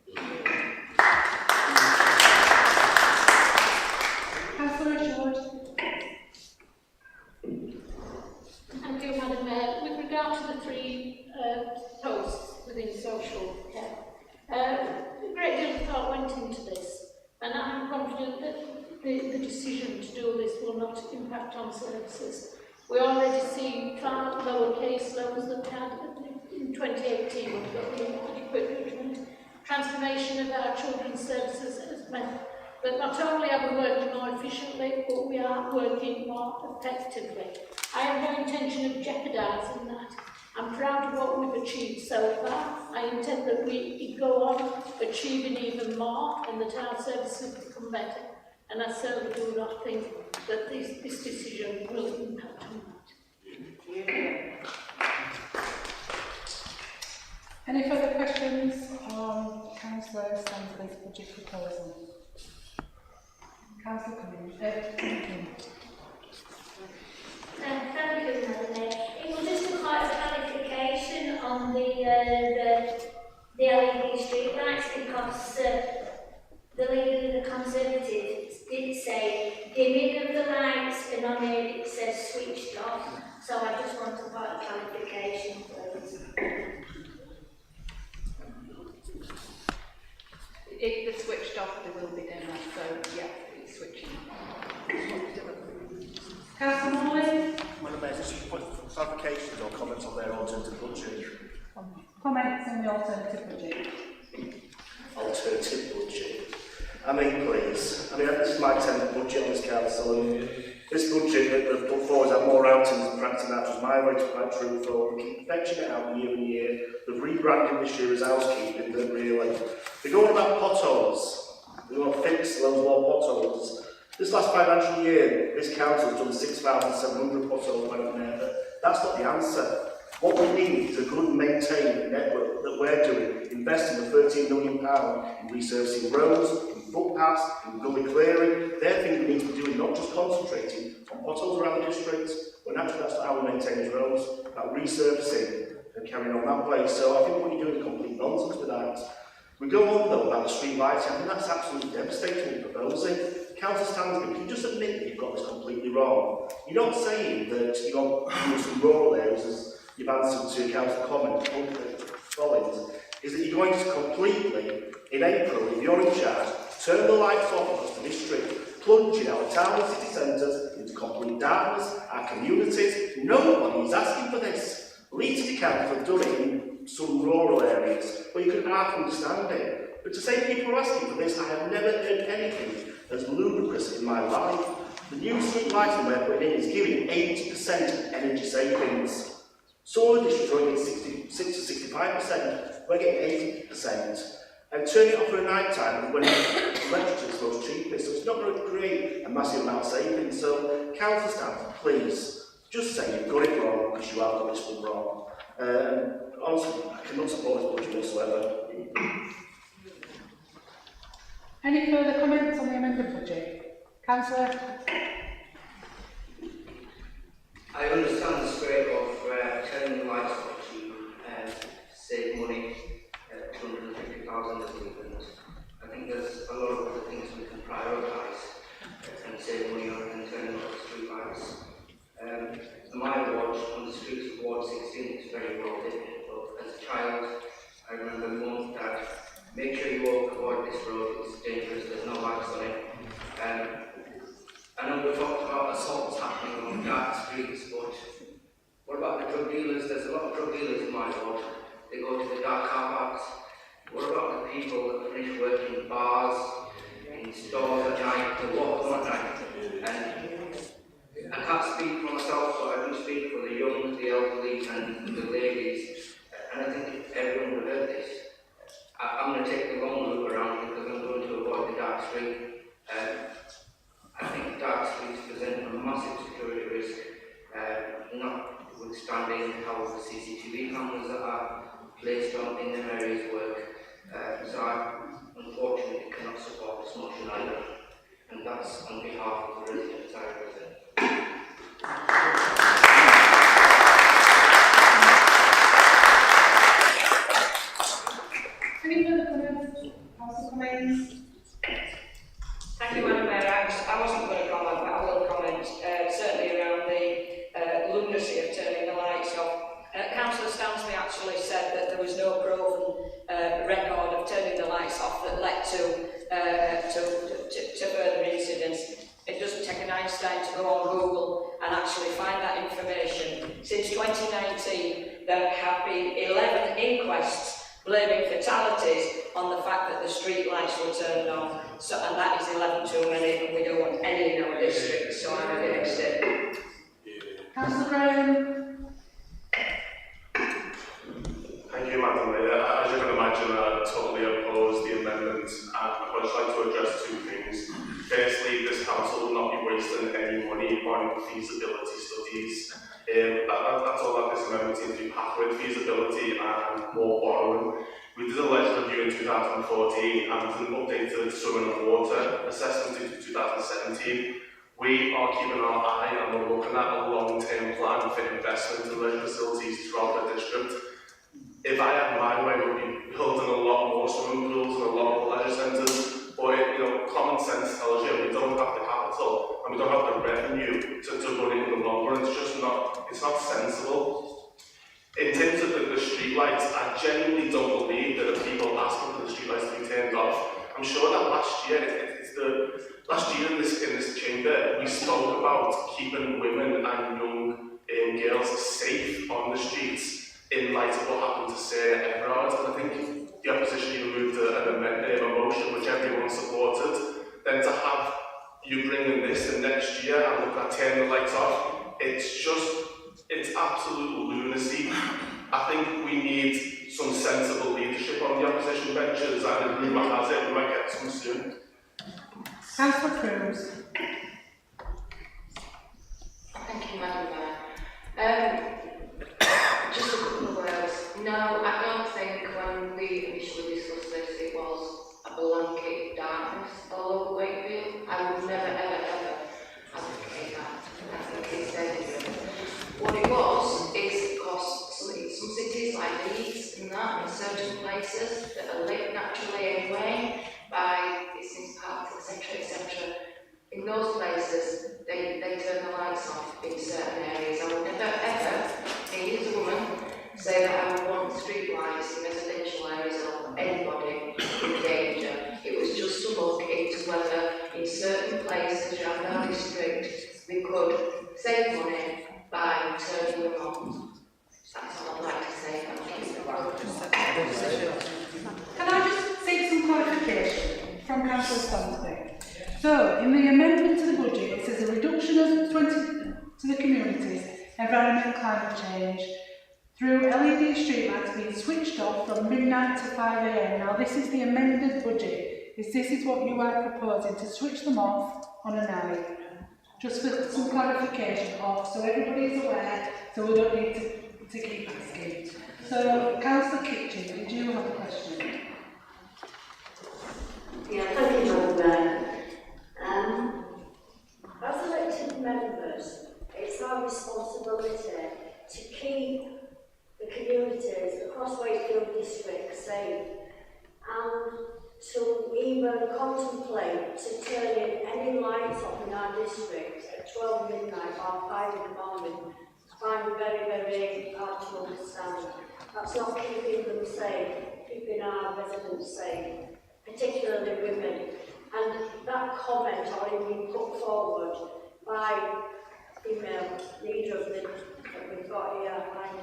Councillor Short. Thank you, Madam Mayor. With regard to the 3 posts within social care, a great deal of thought went into this, and I'm confident that the decision to do this will not impact on services. We already see far lower caseloads than we had in 2018 when we got the inadequate treatment. Transformation of our children's services has meant that not only are we working more efficiently, but we are working more effectively. I have no intention of jeopardising that. I'm proud of what we've achieved so far. I intend that we go on achieving even more and that our services become better. And I certainly do not think that this decision will impact on that. Any further questions on Councillor Stansby's budget proposal? Councillor Cummings. Thank you, Madam Mayor. It was just a quite a clarification on the LED street lights, because the leader of the Conservatives did say dimming of the lights, and on here it says switched off. So I just want a part of clarification, please. If they're switched off, they will be dimmer, so yeah, it's switching off. Councillor Morley. Madam Mayor, just clarifications or comments on their alternative budget? Comments on the alternative budget. Alternative budget. I mean, please. I mean, this is my 10th budget on this council, and this budget that they've put forward has had more outings than perhaps that was my way to quite truthful. We keep fetching it out year on year. They've rebranded this year as housekeeping, that really. They're going about potholes. They want to fix loads more potholes. This last financial year, this council has done 6,700 potholes, Madam Mayor. That's not the answer. What we need is a good maintained network that we're doing in investing the £13 million in resurfacing roads, in footpaths, in gully clearing. They're things we need to be doing, not just concentrating on potholes around the district, but naturally that's not how we maintain these roads, about resurfacing and carrying on that way. So I think what you're doing is complete nonsense with that. We go on though about the street lighting. I think that's absolutely devastating what you're proposing. Councillor Stansby, can you just admit that you've got this completely wrong? You're not saying that you're going to some rural areas, as you've answered to Councillor Collins, is that you're going to completely, in April, if you're in charge, turn the lights off across the district, plunging our town and city centres into complete darkness, our communities. Nobody is asking for this. Leeds City Council have done it in some rural areas where you can half understand it. But to say people are asking for this, I have never heard anything as ludicrous in my life. The new street lighting we're putting in is giving 80% energy savings. Some of the districts are getting 60 to 65%, we're getting 80%. And turning it off for a night time when electricity is most cheapest, so it's not going to create a massive amount of savings. So, Councillor Stamp, please, just say you've got it wrong because you have got this one wrong. Honestly, I cannot support this budget whatsoever. Any further comments on the amended budget? Councillor? I understand the spirit of turning the lights off to save money, 250,000 and I think there's a lot of other things we can prioritise and save money on and turning off the street lights. My ward, on the streets of Ward 16, is very well lit, but as a child, I remember Mum, Dad, make sure you all avoid this road, it's dangerous, there's no lights on it. I know we talked about assaults happening on dark streets, but what about the drug dealers? There's a lot of drug dealers in my ward. They go to the dark car parks. What about the people that finish work in bars, in stores at night, they walk home at night? And I can't speak for myself, but I do speak for the young, the elderly, and the ladies. And I think everyone would have heard this. I'm going to take the long route around because I'm going to avoid the dark street. I think dark streets present a massive security risk, notwithstanding how the CCTV cameras that are placed on in the areas work. So I unfortunately cannot support this motion either, and that's on behalf of the residents I represent. Any further comments? Councillor Collins? Thank you, Madam Mayor. I wasn't going to comment, but I will comment, certainly around the lunacy of turning the lights off. Councillor Stansby actually said that there was no proven record of turning the lights off that led to further incidents. It doesn't take an Einstein to go on Google and actually find that information. Since 2019, there have been 11 inquests blaming fatalities on the fact that the street lights were turned off. So, and that is 11 too many, and we don't want any in our district, so I'm against it. Councillor Graham? Thank you, Madam Mayor. As you can imagine, I totally oppose the amendment, and I would like to address two things. Firstly, this council will not be wasting any money on feasibility studies. That's all that this amendment seems to be packed with, feasibility and more borrowing. We did a ledger review in 2014 and did an updated swimming and water assessment in 2017. We are keeping our eye and we're looking at a long-term plan for investment in leisure facilities throughout the district. If I had my way, we'd be building a lot more swimming pools and a lot more leisure centres. But common sense tells you we don't have the capital and we don't have the revenue to run it in the long run. It's just not sensible. In terms of the street lights, I genuinely don't believe that if people asking for the street lights to be turned off. I'm sure that last year in this chamber we spoke about keeping women and young girls safe on the streets in light of what happened to Sarah Everard. And I think the opposition even moved a motion which everyone supported. Then to have you bring in this and next year and look at turning the lights off, it's absolute lunacy. I think we need some sensible leadership on the opposition benches, and rumour has it we might get some soon. Councillor Cruz? Thank you, Madam Mayor. Just a couple of words. No, I don't think when we initially discussed this, it was a blanket darkness all over Wakefield. I would never, ever, ever advocate that. I think it's dangerous. What it was is because some cities like Leeds and that, in certain places that are lit naturally anyway by business parks, etc., in those places, they turn the lights off in certain areas. I would never, ever, me as a woman, say that I would want street lights in residential areas or anybody in danger. It was just to look into whether in certain places around our district we could save money by turning them on. That's all I'd like to say. Can I just seek some clarification from Councillor Stansby? So, in the amendment to the budget, it says a reduction of 20 to the communities, environment and climate change, through LED streetlights being switched off from midnight to 5 AM. Now, this is the amended budget. This is what you are proposing, to switch them off on a night. Just for some clarification off, so everybody is aware, so we don't need to keep asking. So, Councillor Kitchen, did you have a question? Yeah, thank you, Madam Mayor. As elected members, it's our responsibility to keep the communities across Wakefield district safe and to even contemplate to turning any lights off in our district at 12 midnight or 5 in the morning. I find very, very hard to understand. That's not keeping them safe, keeping our residents safe, particularly women. And that comment already been put forward by female leader of the that we've got here, I find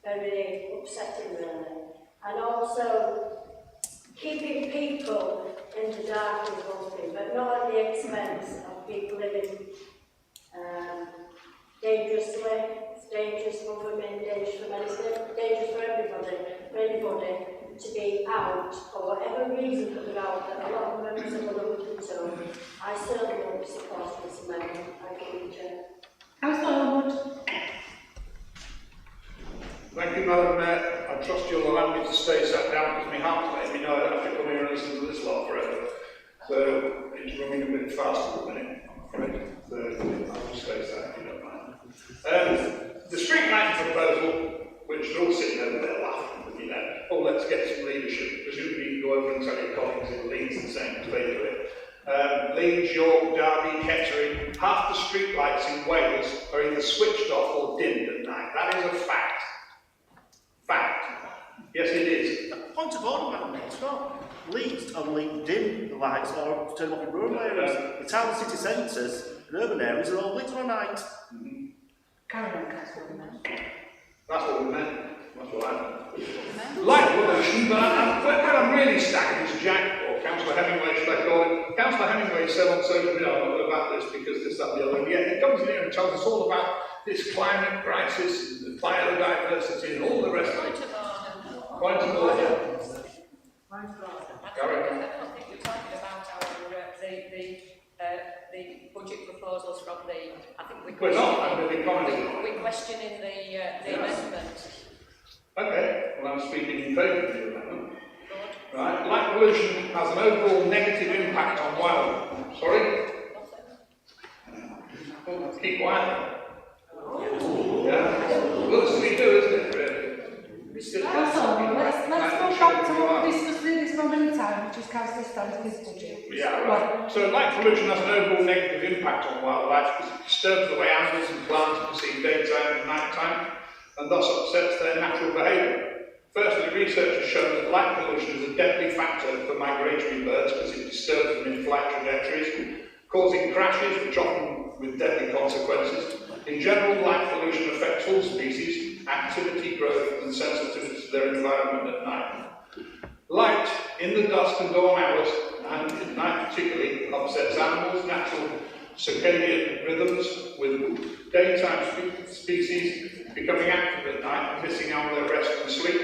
very upsetting really. And also keeping people in the dark is one thing, but not at the expense of people living dangerously. It's dangerous for women, dangerous for men, it's dangerous for anybody to be out for whatever reason that they're out, that a lot of members of the local to. I certainly won't support this amendment. Thank you, Chair. Councillor Elwood. Thank you, Madam Mayor. I trust you'll allow me to stay sat down because my heart's letting me know I don't have to come here and listen to this lot forever. So it's running a bit fast at the minute, I'm afraid. So I'll just stay sat if you don't mind. The street lighting proposal, which are all sitting over there laughing, you know, oh, let's get some leadership. Presumably you can go over and tell your colleagues in Leeds and saying because they do it. Leeds, York, Derby, Kettering, half the street lights in Wales are either switched off or dimmed at night. That is a fact. Fact. Yes, it is. Point of order, Madam Mayor, it's not. Leeds only dim the lights or turn them off in rural areas. The town city centres and urban areas are all lit on a night. Carry on, Councillor. That's what we meant. That's what I meant. Like pollution, but where I'm really stacking is Jack, or Councillor Hemingway, should I call it? Councillor Hemingway said on social media, I'm not about this because this, that, and the other, and yet he comes in here and tells us all about this climate crisis, and the biodiversity, and all the rest of it. Point of order. I don't think we're talking about the budget proposals from the. I think we're not. I'm really commenting on it. We're questioning the amendment. Okay, well I'm speaking in favour of the amendment. Right, light pollution has an overall negative impact on wildlife. Sorry? Oh, keep quiet. Yeah. Well, it's what we do, isn't it, really? Councillor, let's go back to what we discussed at this moment in time, which is Councillor Stansby's budget. Yeah, right. So light pollution has an overall negative impact on wildlife because it disturbs the way animals and plants perceive daytime and nighttime, and thus upsets their natural behaviour. Firstly, research has shown that light pollution is a deadly factor for migratory birds because it disturbs them in flight trajectories, causing crashes, which often with deadly consequences. In general, light pollution affects all species, activity, growth, and sensitivity to their environment at night. Light in the dusk and dawn hours, and at night particularly, upsets animals' natural circadian rhythms, with daytime species becoming active at night and missing out on their rest and sleep.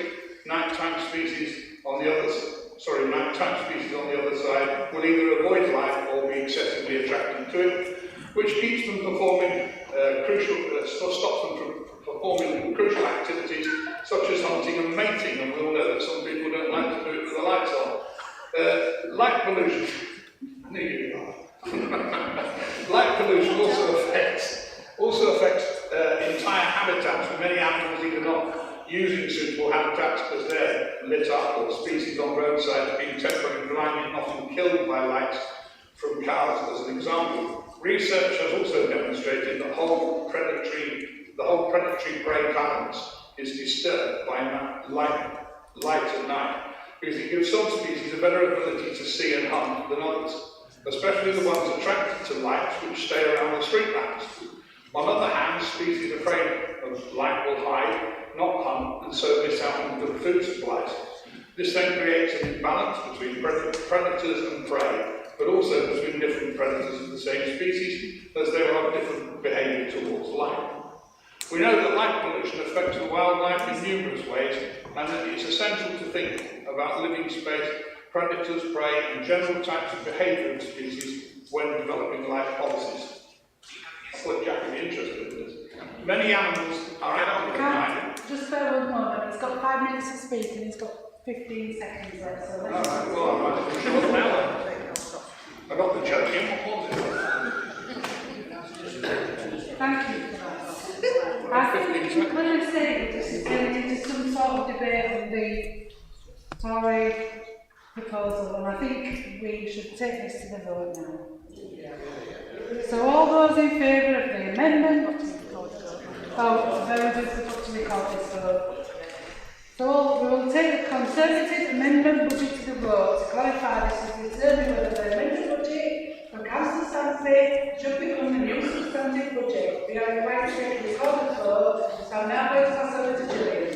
Nighttime species on the other side will either avoid light or be excessively attracted to it, which keeps them performing stops them from performing crucial activities such as hunting and mating. And we all know that some people don't like to Light pollution. Light pollution also affects entire habitats, with many animals either not using suitable habitats because they're lit up, or species on roadsides being temporarily blinded, often killed by lights from cars, as an example. Research has also demonstrated that the whole predatory prey balance is disturbed by light at night, because it gives some species a better ability to see and hunt than others, especially the ones attracted to lights which stay around the street lamps. On the other hand, species afraid of light will hide, not hunt, and so miss out on good food supplies. This then creates an imbalance between predators and prey, but also between different predators of the same species, as there are different behaviour towards light. We know that light pollution affects the wildlife in numerous ways, and that it's essential to think about living space, predators, prey, and general types of behaviour of species when developing light policies. I thought Jack would be interested in this. Many animals are active at night. Just bear one moment, he's got 5 minutes to speak and he's got 15 seconds left, so let's... Alright, well, I might finish up now then. I got the joke in, what was it? Thank you for that. I think we can clearly say that this is turning into some sort of debate on the Tory proposal, and I think we should take this to the vote now. So all those in favour of the amendment? Oh, very difficult to record this vote. So we will take the Conservative amendment budget to the vote. To clarify, this is determining whether the amended budget from Councillor Stanley should become the new substantive budget. We are required to take a recorded vote, so I'm now going to pass over to Julian.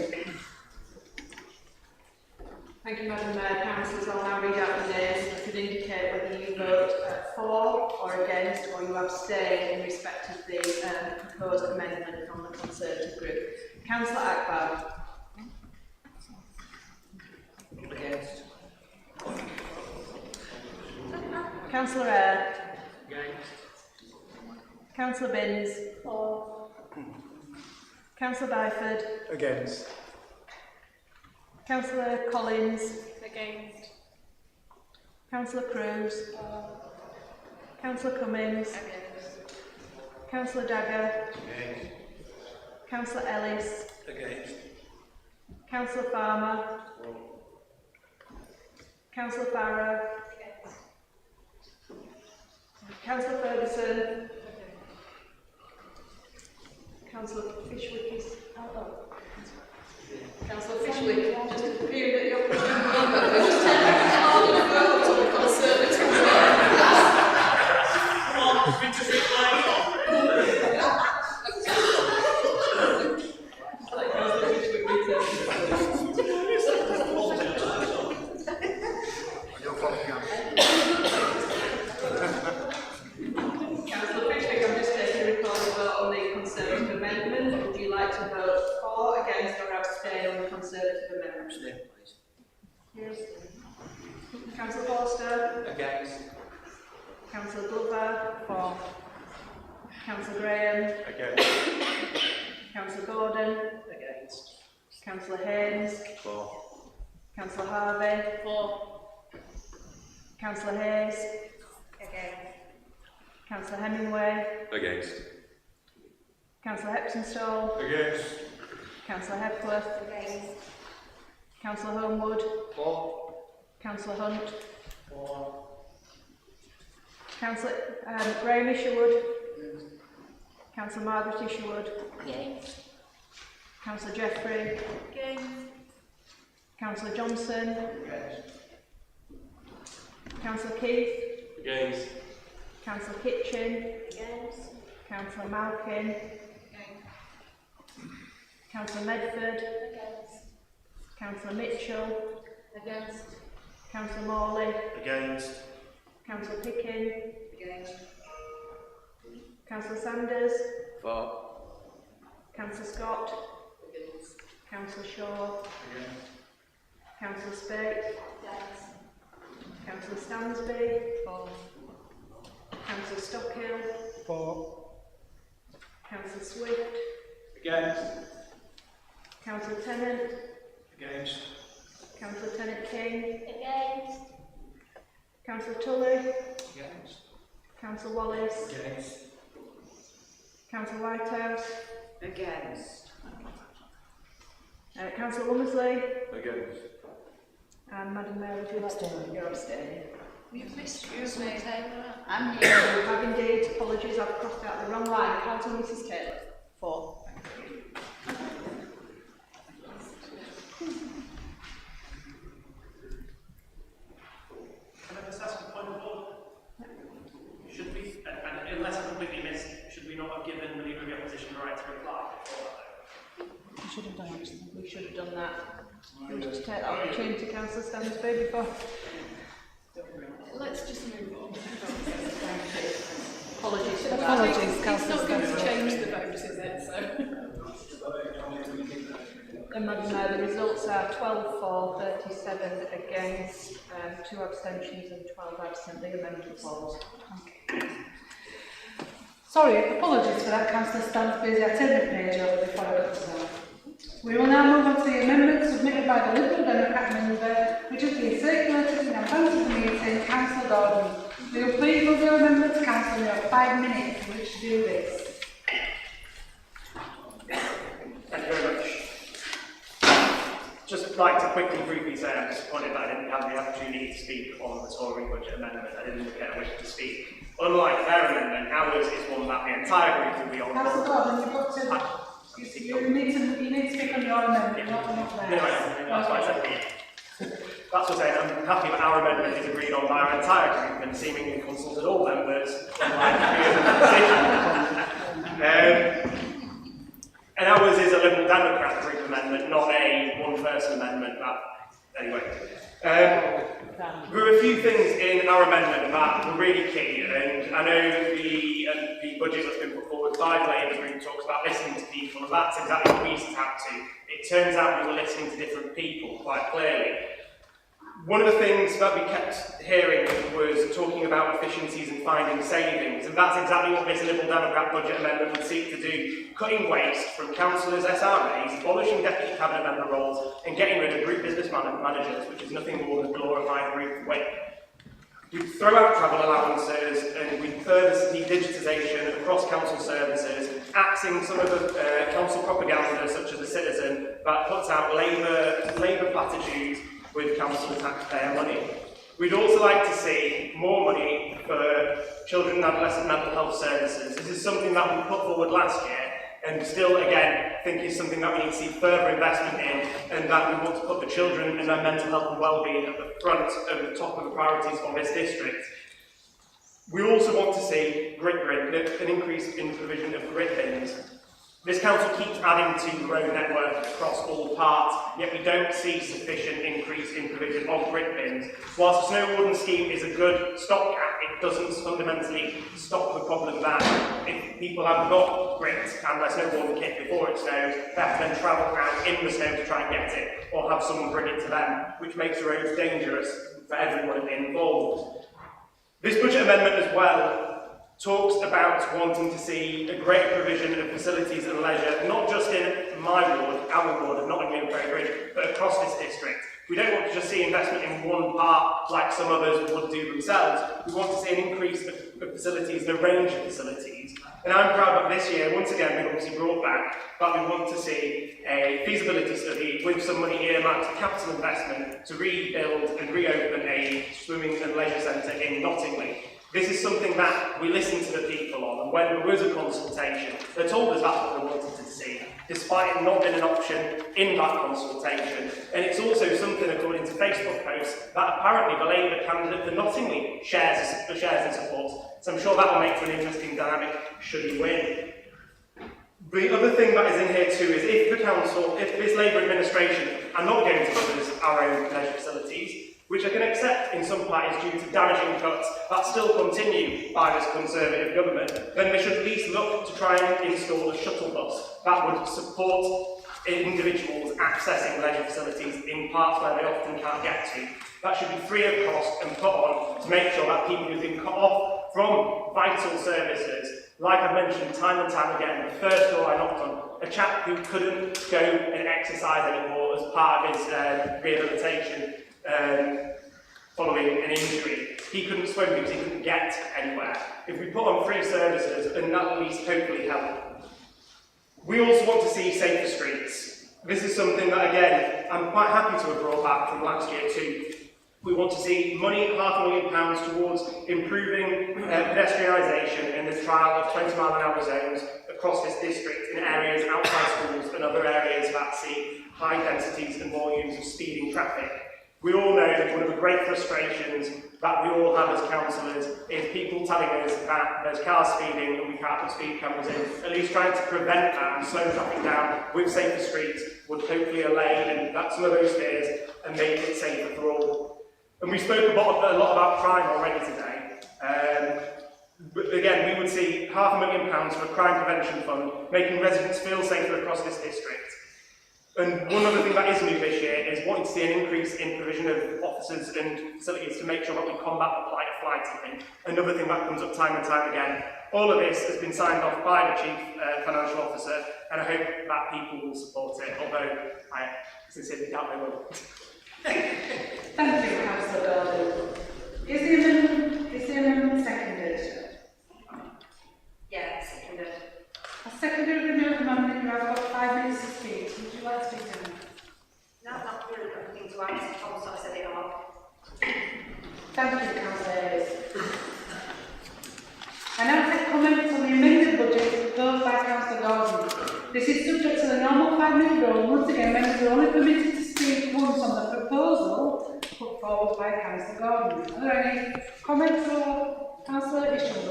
Thank you, Madam Mayor. Councillors, I'll now read out the names. You can indicate whether you vote for or against, or you abstain in respect of the proposed amendment from the Conservative group. Councillor Akbar. Against. Councillor Eyre. Against. Councillor Binns. For. Councillor Byford. Against. Councillor Collins. Against. Councillor Cruz. Councillor Cummins. Against. Councillor Dagger. Against. Councillor Ellis. Against. Councillor Farmer. Councillor Farrow. Councillor Ferguson. Councillor Fishwick is out. Oh. Councillor Fishwick, just to prove that you're Councillor Forster. Against. Councillor Glover. For. Councillor Graham. Against. Councillor Gordon. Against. Councillor Haynes. For. Councillor Harvey. For. Councillor Hayes. Against. Councillor Hemingway. Against. Councillor Heptonstall. Against. Councillor Hepworth. Against. Councillor Homewood. For. Councillor Hunt. For. Councillor Graham Isherwood. Councillor Margaret Isherwood. Against. Councillor Jeffrey. Against. Councillor Johnson. Against. Councillor Keith. Against. Councillor Kitchen. Against. Councillor Malkin. Councillor Medford. Against. Councillor Mitchell. Against. Councillor Morley. Against. Councillor Pickin. Against. Councillor Sanders. For. Councillor Scott. Against. Councillor Shaw. Against. Councillor Spate. Against. Councillor Stansby. For. Councillor Stockhill. For. Councillor Swift. Against. Councillor Tennant. Against. Councillor Tennant King. Against. Councillor Tully. Against. Councillor Wallace. Against. Councillor Whitehouse. Against. Councillor Womersley. Against. And Madam Mayor, would you like to? You're abstaining. You've missed me, Taylor. I'm here. You have indeed. Apologies, I've crossed out the wrong line. Councillor Mrs Taylor. 4. Can I just ask a point of order? Should we, and unless I completely missed, should we not have given the Leader of the Opposition the right to reply before that? We should have done actually. We should have done that. We'll just take that opportunity, Councillor Stansby, before. Let's just move on. Apologies for that. Apologies, it's not going to change the vote, is it? So. And Madam Mayor, the results are 12 for, 37 against, 2 abstentions and 12 absent. The amendment falls. Okay. Sorry, apologies for that, Councillor Stansby. I turned the page over before I got to that. We will now move on to the amendment submitted by the Liberal Democrat member, which has been circulated in advance of the meeting. Councillor Gordon, will you please move your amendments, Councillor? You have 5 minutes in which to do this. Thank you very much. Just like to quickly briefly say I'm disappointed that I didn't have the opportunity to speak on the Tory budget amendment. I didn't get a wish to speak. Unlike their amendment, ours is one that the entire group will be on. Councillor Gordon, you've got to. You need to speak on your amendment, not theirs. No, that's what I said. That's what I'm saying. I'm happy that our amendment is agreed on by our entire group and seemingly consulted all members. And ours is a Liberal Democrat group amendment, not a one-person amendment. Anyway. There are a few things in our amendment that were really key, and I know the budget that's been put forward by the Labour group talks about listening to people, and that's exactly what we set out to. It turns out we were listening to different people quite clearly. One of the things that we kept hearing was talking about efficiencies and finding savings, and that's exactly what this Liberal Democrat budget amendment would seek to do, cutting waste from councillors, SRAs, abolishing deputy cabinet member roles, and getting rid of group business managers, which is nothing more than glorifying group weight. We'd throw out travel allowances, and we'd further see digitisation across council services, axing some of the council propaganda, such as The Citizen, that puts out Labour platitudes with council taxpayer money. We'd also like to see more money for children and adolescent mental health services. This is something that we put forward last year, and still, again, think is something that we need to see further investment in, and that we want to put the children and their mental health and well-being at the front of the top of the priorities for this district. We also want to see an increase in the provision of grit bins. This council keeps adding to the road network across all parts, yet we don't see sufficient increase in provision of grit bins. Whilst the snow warden scheme is a good stopgap, it doesn't fundamentally stop the problem that if people have got grit and their snow warden kit before it snows, they have to then travel around in the snow to try and get it, or have someone bring it to them, which makes the roads dangerous for everyone involved. This budget amendment as well talks about wanting to see a greater provision of facilities and leisure, not just in my ward, our ward of Nottingham and Ferry Bridge, but across this district. We don't want to just see investment in one part like some others would do themselves. We want to see an increase of facilities and a range of facilities. And I'm proud that this year, once again, we've obviously brought back, but we want to see a feasibility study with some money earmarked for capital investment to rebuild and reopen a swimming and leisure centre in Nottingham. This is something that we listened to the people on, and when there was a consultation, they told us that's what they wanted to see, despite it not being an option in that consultation. And it's also something, according to Facebook posts, that apparently the Labour candidate for Nottingham shares and supports. So I'm sure that will make for an interesting dynamic should he win. The other thing that is in here too is if the council, if this Labour administration are not going to give us our own leisure facilities, which I can accept in some parties due to damaging cuts that still continue by this Conservative government, then they should at least look to try and install a shuttle bus that would support individuals accessing leisure facilities in parts where they often can't get to. That should be free of cost and put on to make sure that people who've been cut off from vital services, like I've mentioned time and time again, the first door I knocked on, a chap who couldn't go and exercise anymore as part of his rehabilitation following an injury. he couldn't swim because he couldn't get anywhere. If we put on free services, and that will at least hopefully help. We also want to see safer streets. This is something that, again, I'm quite happy to have brought back from last year too. We want to see money, £500,000 towards improving pedestrianisation and the trial of 20-mile-an-hour zones across this district in areas outside schools and other areas that see high densities and volumes of speeding traffic. We all know that one of the great frustrations that we all have as councillors is people telling us that there's cars speeding and we can't put speed cameras in. At least trying to prevent that and slow traffic down with safer streets would hopefully allay some of those fears and make it safer for all. And we spoke a lot about crime already today. But again, we would see £500,000 for a crime prevention fund, making residents feel safer across this district. And one other thing that is new this year is wanting to see an increase in provision of officers and facilities to make sure that we combat the plight of fly tipping. Another thing that comes up time and time again. All of this has been signed off by the Chief Financial Officer, and I hope that people will support it, although I sincerely doubt they will. Thank you, Councillor Gordon. Is the amendment seconded? Yeah, seconded. A seconded amendment, you have got 5 minutes to speak. Would you like to speak to me? No, not really got anything to add. Tom sort of said it all. Thank you, Councillors. I now take comments on the amended budget proposed by Councillor Gordon. This is subject to the normal 5-minute rule. Once again, members are only permitted to speak once on the proposal put forward by Councillor Gordon. Are there any comments or Councillor Isham?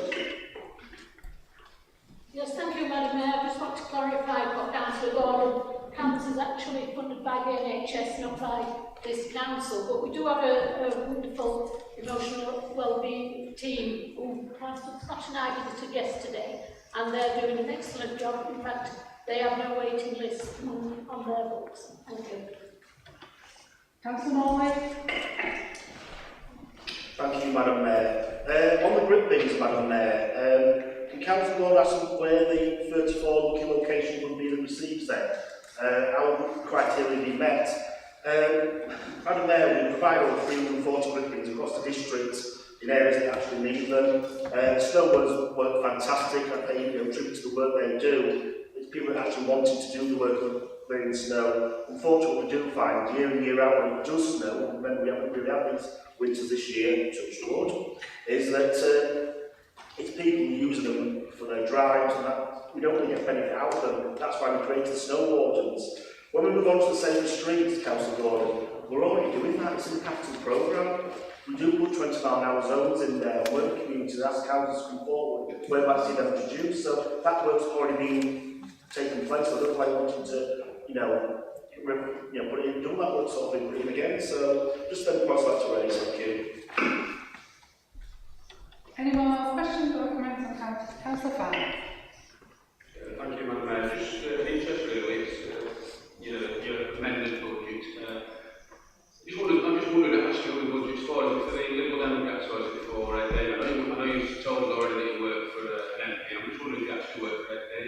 Yes, thank you, Madam Mayor. I just want to clarify what Councillor Gordon counts is actually funded by the NHS, not by this council. But we do have a wonderful emotional wellbeing team who Councillor Slash and I visited yesterday, and they're doing an excellent job. In fact, they have no waiting list on their books. Thank you. Councillor Morley. Thank you, Madam Mayor. On the grip bins, Madam Mayor, can Councillor Gordon ask where the 34 lucky locations would be that receives them? How would the criteria be met? Madam Mayor, we provide over 340 grip bins across the district in areas that actually need them. The snowbirds work fantastic. I pay tribute to the work they do. It's people that actually wanted to do the work of clearing snow. Unfortunately, what we do find year in, year out when it does snow, remember we haven't really had these winters this year, touch wood, is that it's people using them for their drives and that we don't really get benefit out of them. That's why we created the snow wardens. When we move on to the safer streets, Councillor Gordon, we're already doing that. It's in the capital programme. We do put 20-mile-an-hour zones in there and work communities as councils come forward where that's been introduced. So that work's already been taking place. So I don't quite want to, put it in, done that work sort of been put in again. So just then cross that to raise. Thank you. Any more questions or comments on Councillor Farr? Thank you, Madam Mayor. Just interest really, your amended budget. I'm just wondering how much the budget's for. Is it for the Liberal Democrats or is it for Red Day? I know you've told us already that you work for an MP. I'm just wondering if you actually work for Red Day.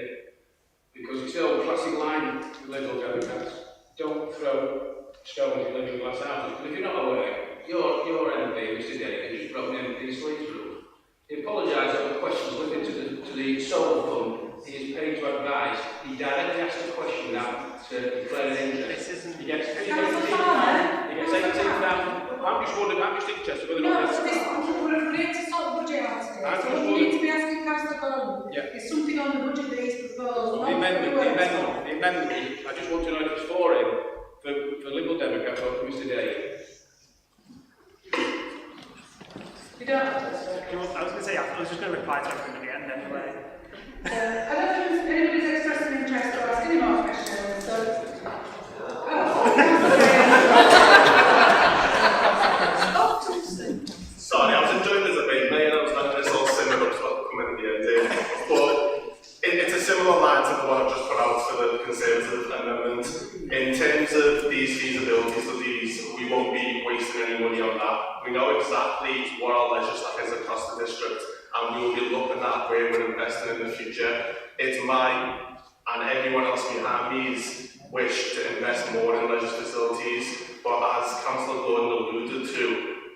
Because it's the old classic line with Liberal Democrats. Don't throw stones at living glass houses. Because if you're not aware, your MP, Mr. Davis, just broke the MP sleeves rule. He apologised over questions looking to the solar fund. He is paid to advise. He directly asked a question now to declare an interest. He gets 18,000. I'm just interested whether or not we're afraid to sort the budget out today. So we need to be asking Councillor Gordon. Is something on the budget that he's proposed? The amendment. I just want to know if it's for him, for Liberal Democrats or for Mr. Day. You don't have to. I was going to say, I was just going to reply to everything at the end anyway. I don't think anybody's expressed an interest or asked any more questions, so... Sorry, I was enjoying this debate, mate, and I was letting this all simmer up so I could come in at the end here. But it's a similar line to the one I just put out for the Conservative amendment. In terms of these feasibility studies, we won't be wasting any money on that. We know exactly what our leisure stack is across the district, and we will be looking at where we're investing in the future. It's mine and everyone else behind me's wish to invest more in leisure facilities, but as Councillor Gordon alluded to,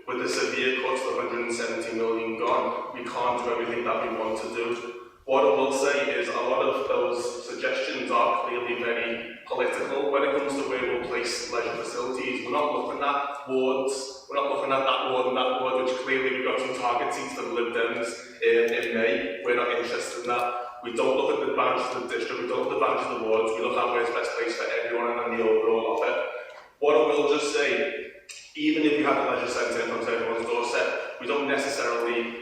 with the severe severe cuts, the 170 million gone, we can't do everything that we want to do. What I will say is a lot of those suggestions are clearly very political. When it comes to where we'll place leisure facilities, we're not looking at wards, we're not looking at that ward and that ward, which clearly we've got some target seats for the Lib Dems in May. We're not interested in that. We don't look at the boundaries of the district, we don't look at the boundaries of the wards, we look at where's best place for everyone and the overall of it. What I will just say, even if you have the leisure centre in front of everyone's doorstep, we don't necessarily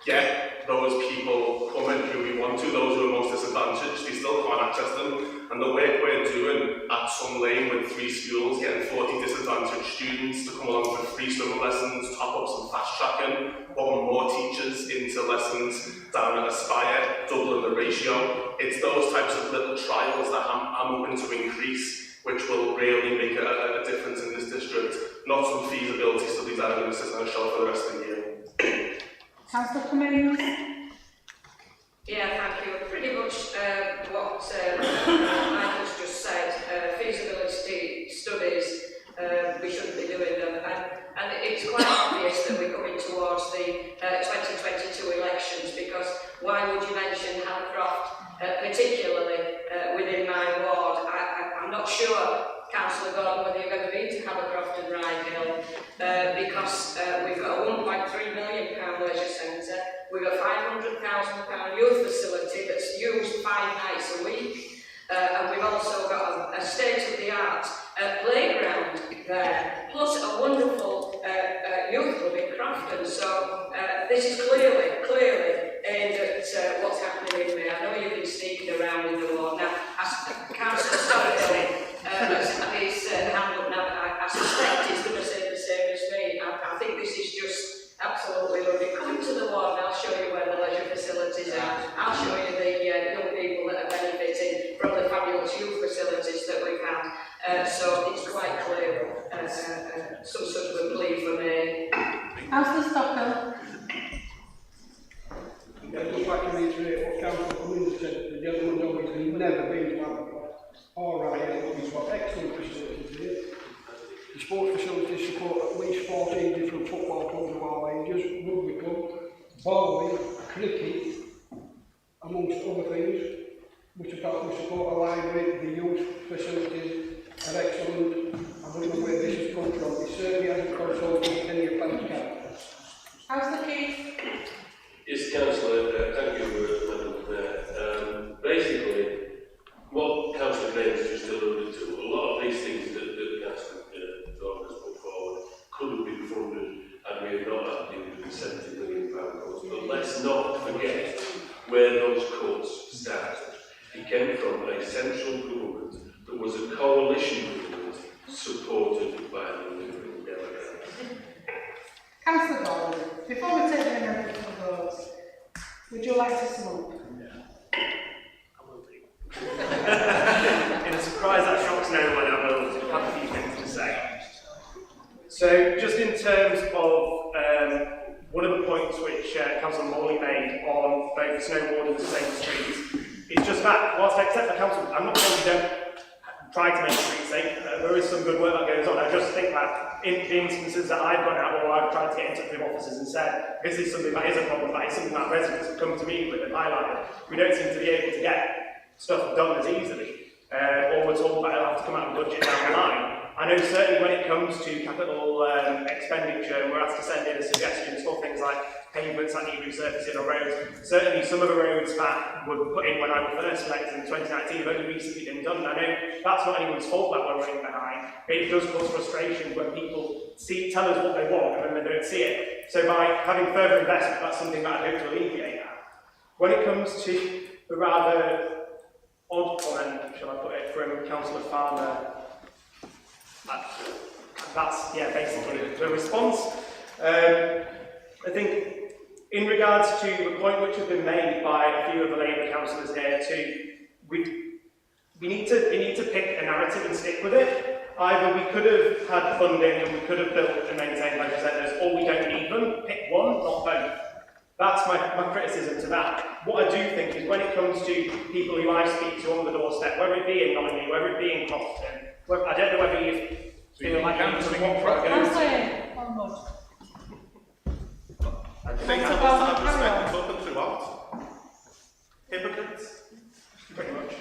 get those people coming who we want to, those who are most disadvantaged. We still can't access them. And the work we're doing at Sun Lane with 3 schools, getting 40 disadvantaged students to come along for free swimming lessons, top up some fast tracking, putting more teachers into lessons down at Aspire, doubling the ratio. It's those types of little trials that I'm hoping to increase, which will really make a difference in this district, not some feasibility studies that are going to sit on a shelf for the rest of the year. Councillor Cummings. Yeah, thank you. Pretty much what Michael's just said, feasibility studies we shouldn't be doing them, and it's quite obvious that we're coming towards the 2022 elections, because why would you mention Handcroft, particularly within my ward? I'm not sure, Councillor Gordon, whether you've ever been to Havercroft and Ryehill, because we've got a £1.3 million leisure centre, we've got £500,000 youth facility that's used 5 nights a week, and we've also got a state-of-the-art playground there, plus a wonderful youth club in Crafton. So this is clearly aimed at what's happening in May. I know you've been sneaking around in the ward. Now, as Councillor Stoddart his hand up now, I suspect he's going to say the same as me. I think this is just absolutely lovely. Come to the ward and I'll show you where the leisure facilities are. I'll show you the young people that are benefiting from the fabulous youth facilities that we've had. So it's quite clear some sort of a plea for me. Councillor Stockwell. I'd just like to reiterate what Councillor Cummings said. The gentleman's obviously never been to Havercroft. All right, we've got excellent facilities here. The sports facilities support at least 14 different football clubs of all ages, rugby club, bowling, cricket, amongst other things. We support a library, the youth facilities are excellent. I don't know where this has come from. It certainly hasn't consulted any of Pam's characters. Councillor Keith. Yes, Councillor, thank you, Madam Mayor. Basically, what Councillor Graham has just alluded to, a lot of these things that Councillor Gordon has put forward could have been funded and we have not had the £70 million cuts. But let's not forget where those cuts started. It came from a central government that was a coalition government supported by the Liberal Democrats. Councillor Gordon, before we take the amendment for votes, would you like to sum up? In a surprise that shocks no one, I will have a few things to say. So, just in terms of one of the points which Councillor Morley made on both snowboarding and safe streets, it's just that, whilst I accept the council, I'm not saying we don't try to make the streets safe, there is some good work that goes on. I just think that in the instances that I've gone out or I've tried to get in touch with officers and said, this is something that is a problem, that is something that residents have come to me with and highlighted, we don't seem to be able to get stuff done as easily, or we're told that it'll have to come out of the budget down the line. I know certainly when it comes to capital expenditure, we're asked to send in suggestions for things like pavements that need resurfacing on roads. Certainly some of the roads that were put in when I was first elected in 2019 have only recently been done. I know that's not anyone's fault that we're running behind, but it does cause frustration when people tell us what they want and then they don't see it. So by having further investment, that's something that I hope to alleviate that. When it comes to the rather odd comment, shall I put it, from Councillor Farmer, that's, yeah, basically the response. I think in regards to the point which has been made by a few of the Labour councillors here too, we need to pick a narrative and stick with it. Either we could have had funding and we could have built and maintained leisure centres, or we don't need them. Pick one, not both. That's my criticism to that. What I do think is when it comes to people who I speak to on the doorstep, whether it be in Nottingham, whether it be in Crofton, I don't know whether you feel like I'm to one much. I think I've respect open throughout. Hypocrites, pretty much.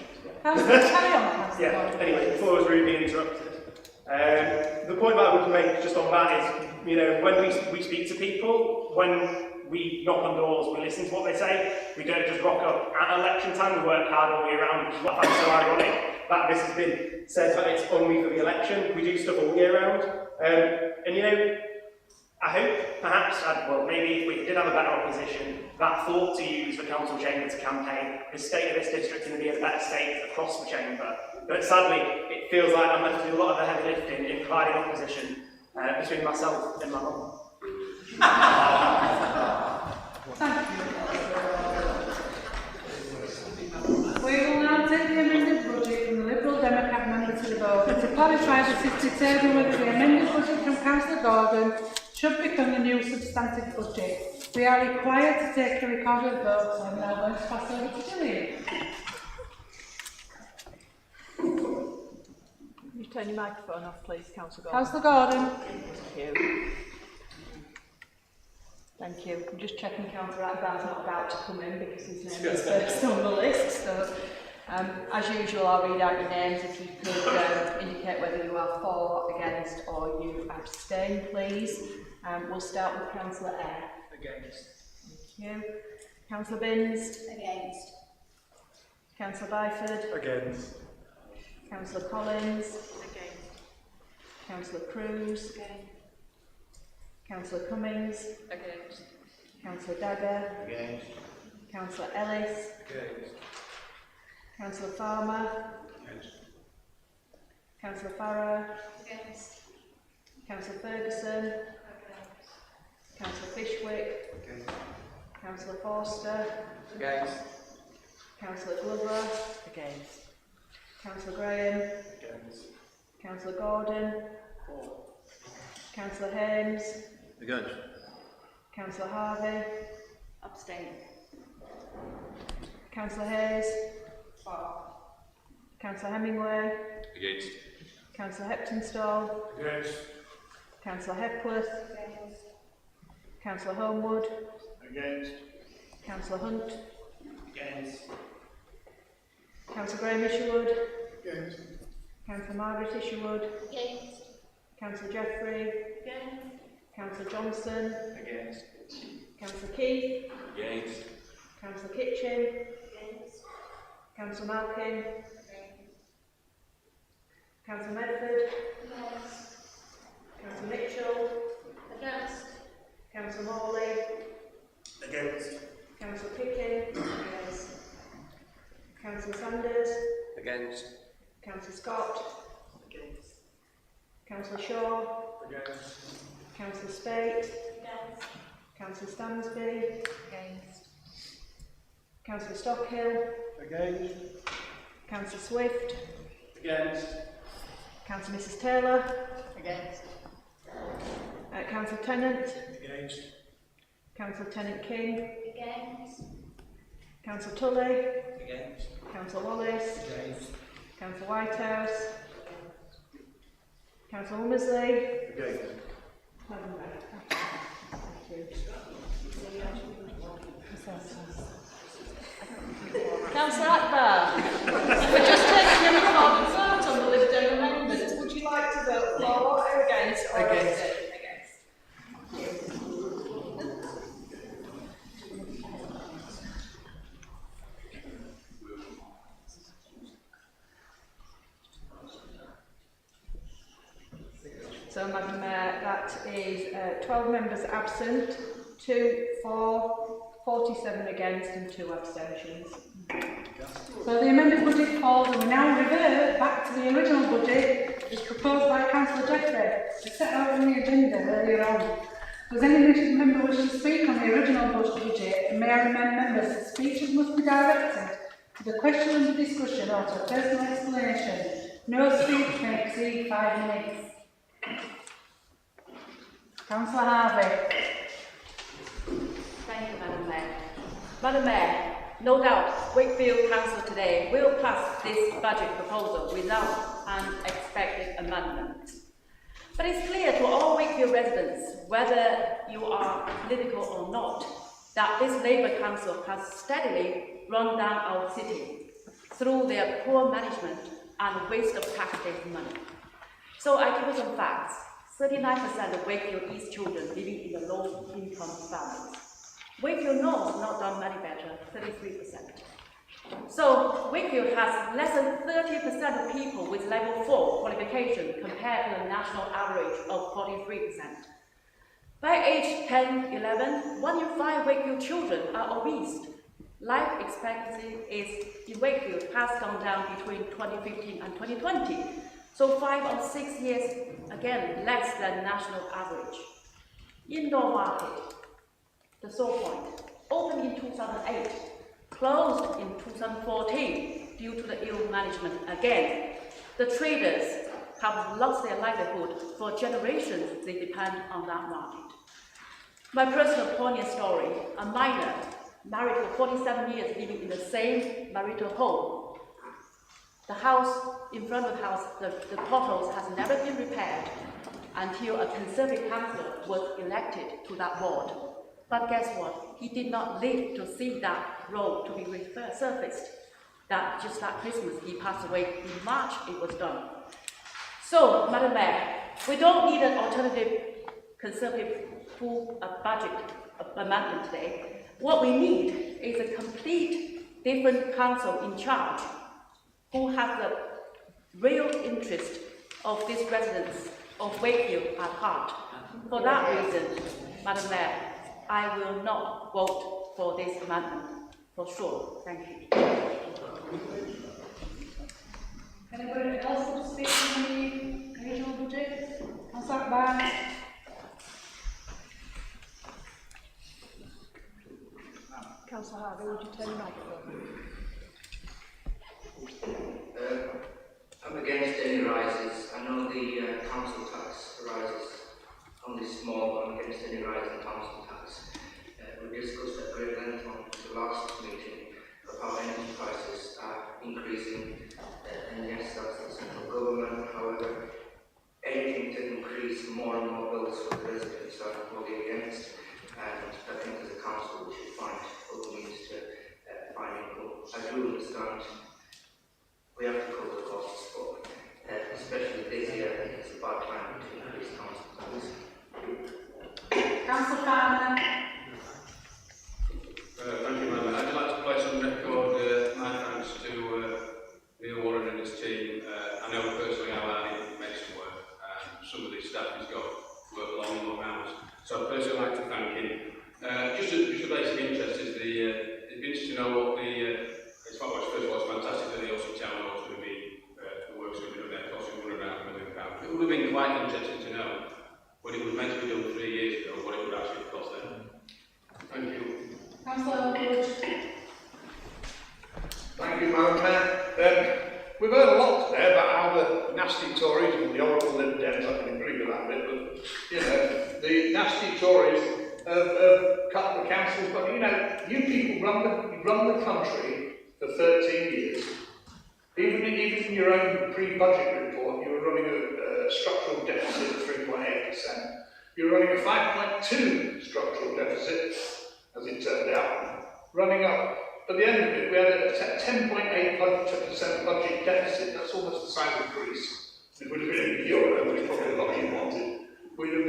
Carry on. Yeah, anyway, before I was rudely interrupted, the point that I would make just on that is, you know, when we speak to people, when we knock on doors, we listen to what they say, we don't just rock up at election time, we work hard all year round, which is what I find so ironic, that this has been said that it's only for the election, we do stuff all year round, and you know, I hope, perhaps, well, maybe if we did have a better opposition, that thought to use the council chamber to campaign, the state of this district is going to be in a better state across the chamber. But sadly, it feels like I'm left to do a lot of the heavy lifting in providing opposition between myself and my mum. Thank you. We will now take the amended budget from the Liberal Democrat member to the vote. To clarify, this is to determine whether the amended budget from Councillor Gordon should become the new substantive budget. We are required to take a recorded vote, so I'm now going to pass over to Gillian. You turn your microphone off, please, Councillor Gordon. Councillor Gordon. Thank you. Thank you. I'm just checking Councillor Akbar's not about to come in because his name is first on the list. So, as usual, I'll read out your names. If you could indicate whether you are for, against, or you abstain, please. We'll start with Councillor Eyre. Against. Thank you. Councillor Binns. Against. Councillor Byford. Against. Councillor Collins. Against. Councillor Cruz. Against. Councillor Cummings. Against. Councillor Dagger. Against. Councillor Ellis. Against. Councillor Farmer. Against. Councillor Farrar. Against. Councillor Ferguson. Councillor Fishwick. Against. Councillor Forster. Against. Councillor Glover. Against. Councillor Graham. Against. Councillor Gordon. Councillor Hames. Against. Councillor Harvey. Abstain. Councillor Hayes. Councillor Hemingway. Against. Councillor Heptonstall. Against. Councillor Hepworth. Councillor Homewood. Against. Councillor Hunt. Against. Councillor Graham Isherwood. Against. Councillor Margaret Isherwood. Against. Councillor Jeffrey. Against. Councillor Johnson. Against. Councillor Keith. Against. Councillor Kitchen. Against. Councillor Malkin. Councillor Medford. Against. Councillor Mitchell. Against. Councillor Morley. Against. Councillor Pickin. Against. Councillor Sanders. Against. Councillor Scott. Against. Councillor Shaw. Against. Councillor Spate. Against. Councillor Stansby. Against. Councillor Stockhill. Against. Councillor Swift. Against. Councillor Mrs Taylor. Against. Councillor Tennant. Against. Councillor Tennant King. Against. Councillor Tully. Against. Councillor Wallace. Against. Councillor Whitehouse. Councillor Womersley. Against. Madam Mayor. Thank you. Councillor Akbar. We're just taking a recorded vote on the Lib Dem amendments. Would you like to vote for or against? Or Against. Against. So, Madam Mayor, that is 12 members absent, 2 for, 47 against and 2 abstentions. So the amended budget falls and we now revert back to the original budget as proposed by Councillor Jeffrey, as set out on the agenda earlier on. Does any member wish to speak on the original budget? And may I remind members that speeches must be directed to the question under discussion or to a personal explanation. No speech may exceed 5 minutes. Councillor Harvey. Thank you, Madam Mayor. Madam Mayor, no doubt Wakefield Council today will pass this budget proposal without unexpected amendments. But it's clear to all Wakefield residents, whether you are political or not, that this Labour Council has steadily run down our city through their poor management and waste of taxpayers' money. So I give you some facts. 39% of Wakefield East children living in the low-income families. Wakefield North not done many better, 33%. So Wakefield has less than 30% of people with level 4 qualification compared to the national average of 43%. By age 10, 11, 1 in 5 Wakefield children are obese. Life expectancy in Wakefield has gone down between 2015 and 2020. So 5 or 6 years, again, less than national average. Indoor market, the Sole Point, opened in 2008, closed in 2014 due to the ill management again. The traders have lost their livelihood. For generations, they depend on that market. My personal poignant story, a minor, married for 47 years, living in the same marital home. The house, in front of the house, the potholes has never been repaired until a Conservative councillor was elected to that ward. But guess what? He did not live to see that road to be resurfaced. That just that Christmas, he passed away in March, it was done. So, Madam Mayor, we don't need an alternative Conservative full budget amendment today. What we need is a complete different council in charge who have the real interest of these residents of Wakefield at heart. For that reason, Madam Mayor, I will not vote for this amendment, for sure. Thank you. Anybody else want to speak on the regional budget? Councillor Barnes. Councillor Harvey, would you turn your microphone? I'm against any rises. I know the council tax rises only small, but I'm against any rise in council tax. We discussed at great length on the last meeting of how energy prices are increasing, and yes, that's the central government. However, anything to increase more and more bills for the residents, I'm voting against. And I think as a council we should find other means to find income. I do understand we have to cover the costs, but especially this year, I think it's a bad time to increase council tax. Councillor Farmer. Thank you, Madam. I'd like to place on record my thanks to Neil Warren and his team. I know personally how hard he makes it work. Some of the staff he's got work long hours. So I'd personally like to thank him. Just a basic interest is it'd be interesting to know what it's not much, first of all, it's fantastic that the Ulster Town Hall is going to be, the work's going to be done there, costing £1.5 million. It would have been quite interesting to know when it was meant to be done 3 years ago, what it would actually cost them. Thank you. Councillor Wood. Thank you, Madam Mayor. We've heard a lot today about how the nasty Tories and the horrible Lib Dems, I can agree with that bit, but, you know, the nasty Tories have cut the councils, but, you know, you people run the country for 13 years. Even in your own pre-budget report, you were running a structural deficit of 3.8%. You're running a 5.2 structural deficit, as it turned out, running up. At the end of it, we had a 10.8% budget deficit. That's almost the size of Greece. If it would have been in Euro, which is probably a lot you wanted, we'd have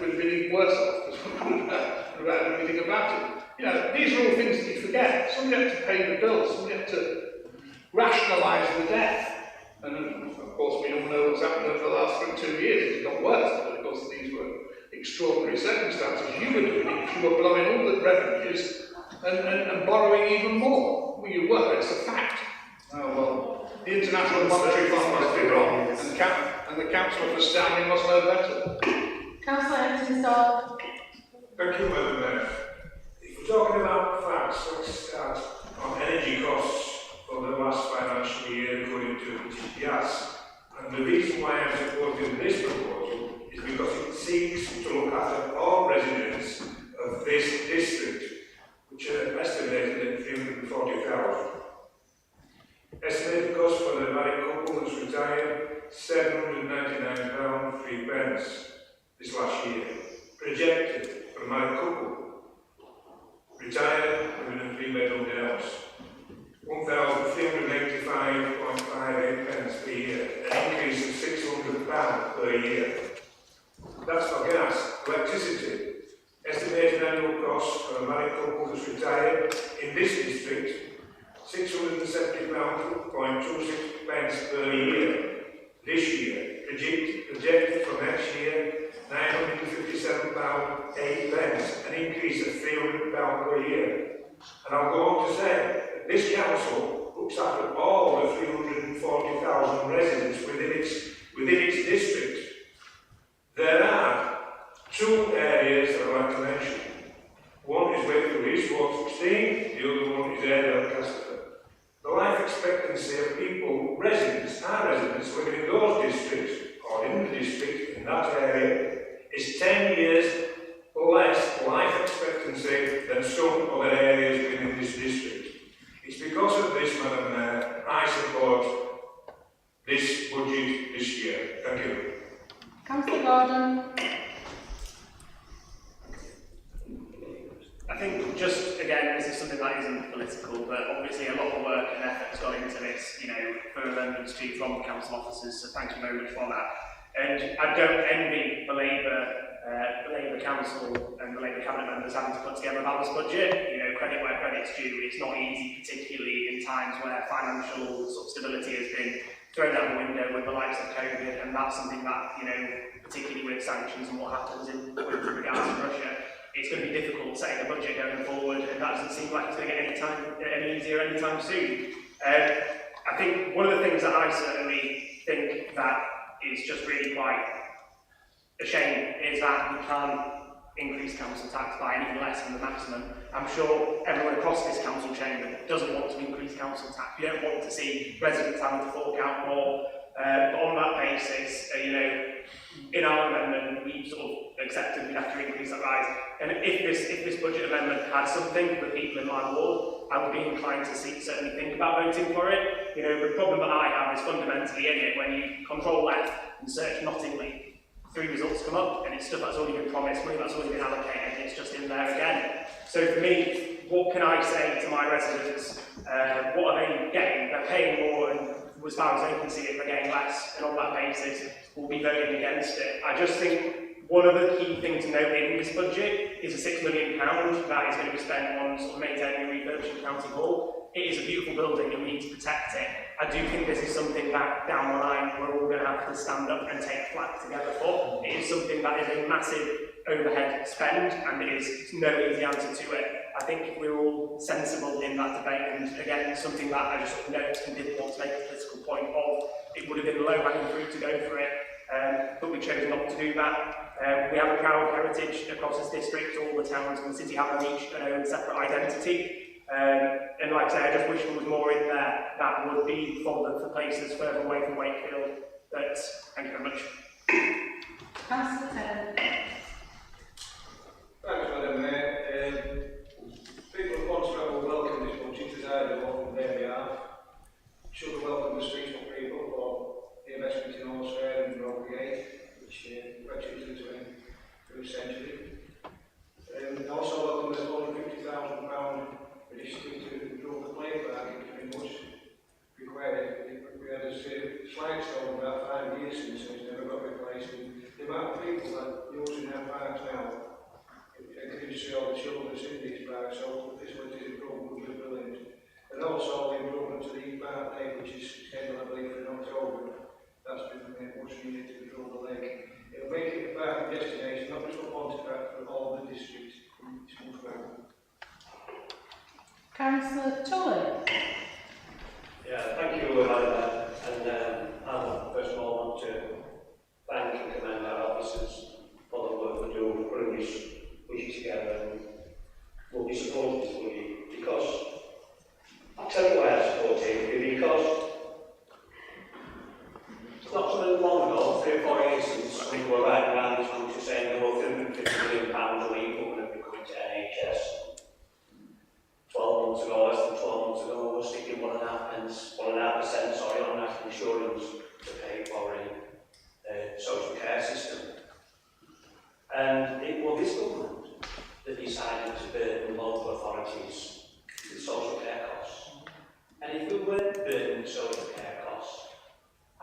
been even worse off because we wouldn't have done anything about it. You know, these are all things that you forget. Some get to pay the bills, some get to rationalise the debt. And of course, we all know what's happened over the last 2 years. It's got worse, but of course, these were extraordinary circumstances. You were doing it, you were blowing all the revenues and borrowing even more. Well, you were, it's a fact. Oh, well, the International Monetary Fund must be wrong, and the Councillor for Stanley must know better. Councillor Anthony Starr. Thank you, Madam Mayor. If we're talking about facts, let's start on energy costs for the last financial year according to TPS. And the reason why I'm supporting this proposal is because it seeks to look after all residents of this district, which are estimated at 340,000. Estimated cost for the married couple who's retired, £799, 3 pence. projected for a married couple. Retired, living in a 3-bedroom house. £1,385.58 per year, an increase of £600 per year. That's for gas, electricity. Estimated annual cost for a married couple that's retired in this district, £670.26 per year. This year, projected for next year, £957.08, an increase of £300 per year. And I'll go on to say, this council looks after all the 340,000 residents within its district. There are 2 areas that I'd like to mention. One is Wakefield East, Ward 16, the other one is Airedale, Castleford. The life expectancy of people, residents living in those districts, or in the district, in that area, is 10 years less life expectancy than some other areas within this district. It's because of this, Madam Mayor, I support this budget this year. Thank you. Councillor Gordon. I think just, again, this is something that isn't political, but obviously a lot of work and effort has gone into this, you know, for amendments from council officers, so thank you very much for that. And I don't envy the Labour Council and the Labour Cabinet members having to put together a balanced budget. You know, credit where credit's due. It's not easy, particularly in times where financial sort of stability has been thrown out the window with the likes of COVID, and that's something that, you know, particularly with sanctions and what happens with regards to Russia, it's going to be difficult setting a budget going forward, and that doesn't seem like it's going to get any easier anytime soon. I think one of the things that I certainly think that is just really quite a shame is that we can't increase council tax by anything less than the maximum. I'm sure everyone across this council chamber doesn't want to increase council tax. We don't want to see residents having to fork out more. But on that basis, you know, in our amendment, we sort of accepted we'd have to increase that rise. And if this budget amendment had something for the people in my ward, I would be inclined to certainly think about voting for it. You know, the problem that I have is fundamentally in it when you control left and search Nottingham, 3 results come up, and it's stuff that's already been promised, money that's already been allocated, and it's just in there again. So for me, what can I say to my residents? What are they getting? They're paying more, and as far as they can see it, they're getting less, and on that basis, we'll be voting against it. I just think one of the key things to note in this budget is a £6 million that is going to be spent on sort of maintaining and refurbishing County Hall. It is a beautiful building and we need to protect it. I do think this is something that down the line we're all going to have to stand up and take flag together for. It is something that is a massive overhead spend, and it is no easy answer to it. I think if we're all sensible in that debate, and again, something that I just sort of noticed and didn't want to make a political point of, it would have been low-hanging fruit to go for it, but we chose not to do that. We have a proud heritage across this district. All the towns in the city have each their own separate identity. And like I say, I just wish there was more in there that would be for places further away from Wakefield. But thank you very much. Councillor Taylor. Thanks, Madam Mayor. People of Ponsford will welcome this budget as I do on their behalf. Should welcome the streets of people for the investment in Horse Fair and Road Gate, which graduates into the 21st century. Also welcome the £450,000 addition to improve the play park. It's been much required. We had a slide stone about 5 years since it's never got replaced. And the amount of people that are using our parks now, it can see all the children that's in these parks, so the facilities improvement would be brilliant. And also the improvement to the park lake, which is scheduled, I believe, for October. That's been much needed to improve the lake. It will make it a park destination, not just for Pontypridd, but for all the districts. It's much welcome. Councillor Tully. Yeah, thank you, Madam Mayor. And I first of all want to thank and commend our officers for the work they do putting this budget together, and we'll be supporting this budget because I'll tell you why I support it, because it's not so long ago, 3 or 4 years since, we were riding around this country saying there were £350 million a week were going to be coming to NHS. 12 months ago, less than 12 months ago, was this government that decided to burden local authorities with social care costs. And if we weren't burdening social care costs,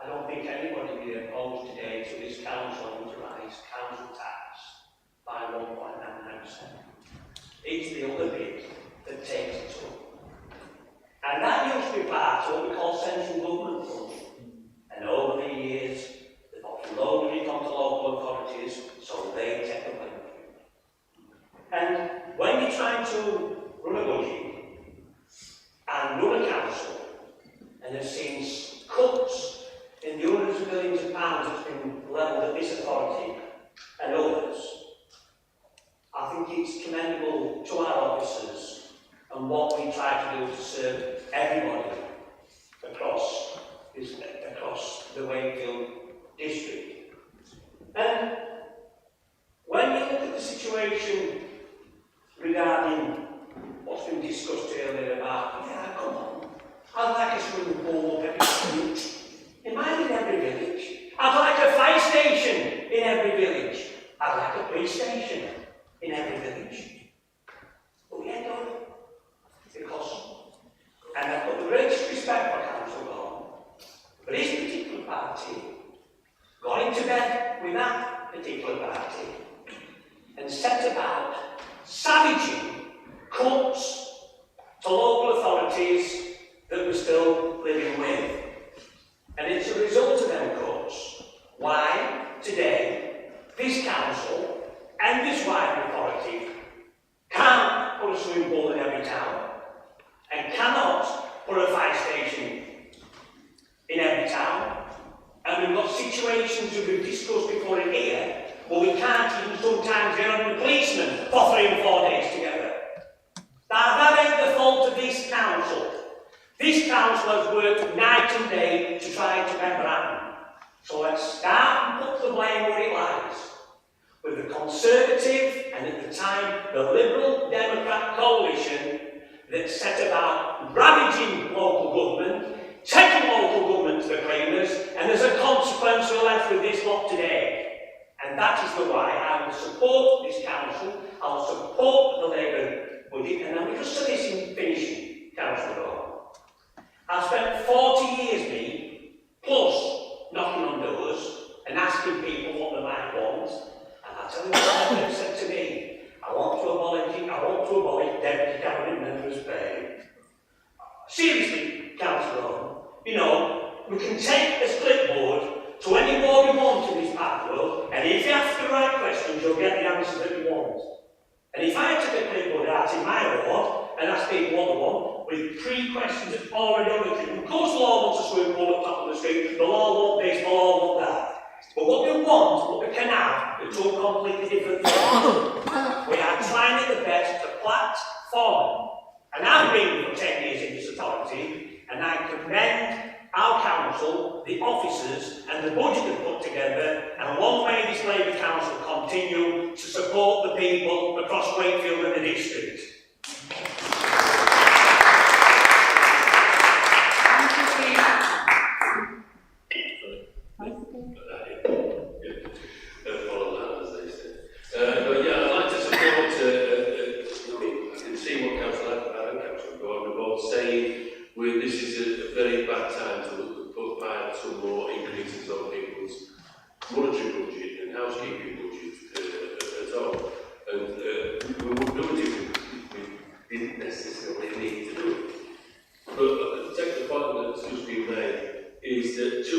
I don't think anybody would be opposed today to this council having to raise council tax by 1.99%. It's the other bit that takes it up. And that used to be part of what we call central government funds. And over the years, they've often loaded it onto local authorities, so they take the blame. And when you're trying to run a budget and run a council, and have seen cuts in the hundreds of millions of pounds that's been levelled at this authority and others, I think it's commendable to our officers and what we try to do to serve everybody across the Wakefield district. And when you look at the situation regarding what's been discussed earlier about, yeah, come on, I'd like a swimming pool up every village. Imagine every village. I'd like a fire station in every village. I'd like a police station in every village. But we ain't done it. Because, and I've got the greatest respect for Council Gordon, but his particular party got into bed with that particular party and set about savaging cuts to local authorities that we're still living with. And it's a result of them cuts why today this council and this wider authority can't put a swimming pool in every town and cannot put a fire station in every town. And we've got situations that we've discussed before in here where we can't even sometimes get on a policeman for 3 and 4 days together. That ain't the fault of this council. This council has worked night and day to try to make that happen. So let's start and put the blame where it lies. With the Conservative and at the time the Liberal Democrat coalition that set about ravaging local government, taking local government to the cleaners, and as a consequence we're left with this lot today. And that is the why I will support this council, I will support the Labour budget, and I'm just to this in finishing, Councillor Gordon. I've spent 40 years, me, plus knocking on doors and asking people what they might want, and I tell you what they've said to me, I want to abolish deputy cabinet members' pay. Seriously, Councillor Gordon, you know, we can take this clipboard to any board we want in this part of the world, and if you ask the right questions, you'll get the answers that you want. And if I took a clipboard out in my ward and asked people what they want, with 3 questions already on the clip, of course the law wants a swimming pool at the top of the street, the law wants this, the law wants that. But what we want, what we can have, are 2 completely different things. We are trying at the best to platform. And I've been for 10 years in this authority, and I commend our council, the officers, and the budget they've put together, and long may this Labour Council continue to support the people across Wakefield and the district. This is a very bad time to put by some more increases on people's monetary budget and housekeeping budget at all. And we would do it if we didn't necessarily need to do it. But take the point that's just been made is that 2%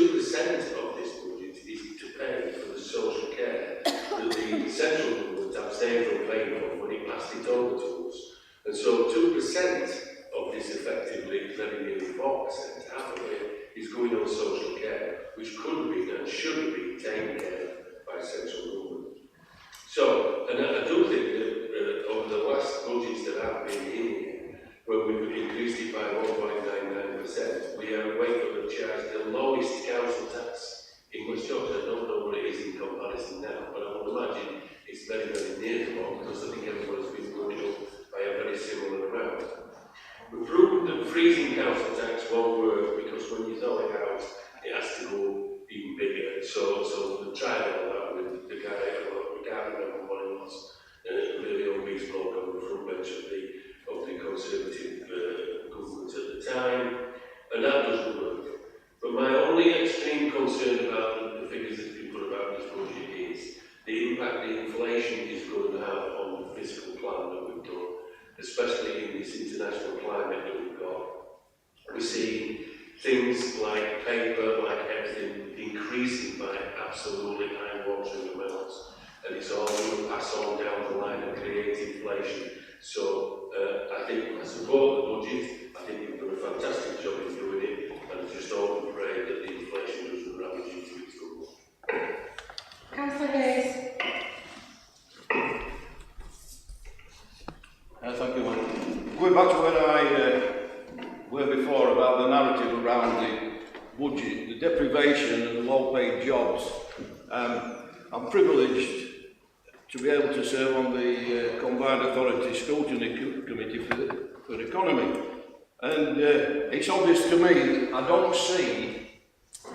of this budget is to pay for the social care that the central government abstained from paying for when it passed it over to us. And so 2% of this effectively, very nearly 4%, half of it, is going on social care, which could have been and should have been taken care of by central government. So, and I do think that over the last budgets that I've been in here, where we've increased it by 1.99%, we are Wakefield have charged the lowest council tax in West Yorkshire. I don't know what it is in comparison now, but I would imagine it's very, very near the one, because I think everyone's been going up by a very similar amount. We've proven that freezing council tax won't work, because when you throw it out, it has to go even bigger. So we tried all that with the guy, I can't remember what it was, seen things like paper, like everything, increasing by absolutely eye-watering amounts. And it's all going to pass on down the line and create inflation. So I think I support the budget. I think you've done a fantastic job in doing it, and just hope and pray that the inflation doesn't ravage into its rule. Councillor Hayes. Thank you, Mike. Going back to where I were before about the narrative around the budget, the deprivation and low-paid jobs. I'm privileged to be able to serve on the Combined Authority Scrutiny Committee for Economy. And it's obvious to me, I don't see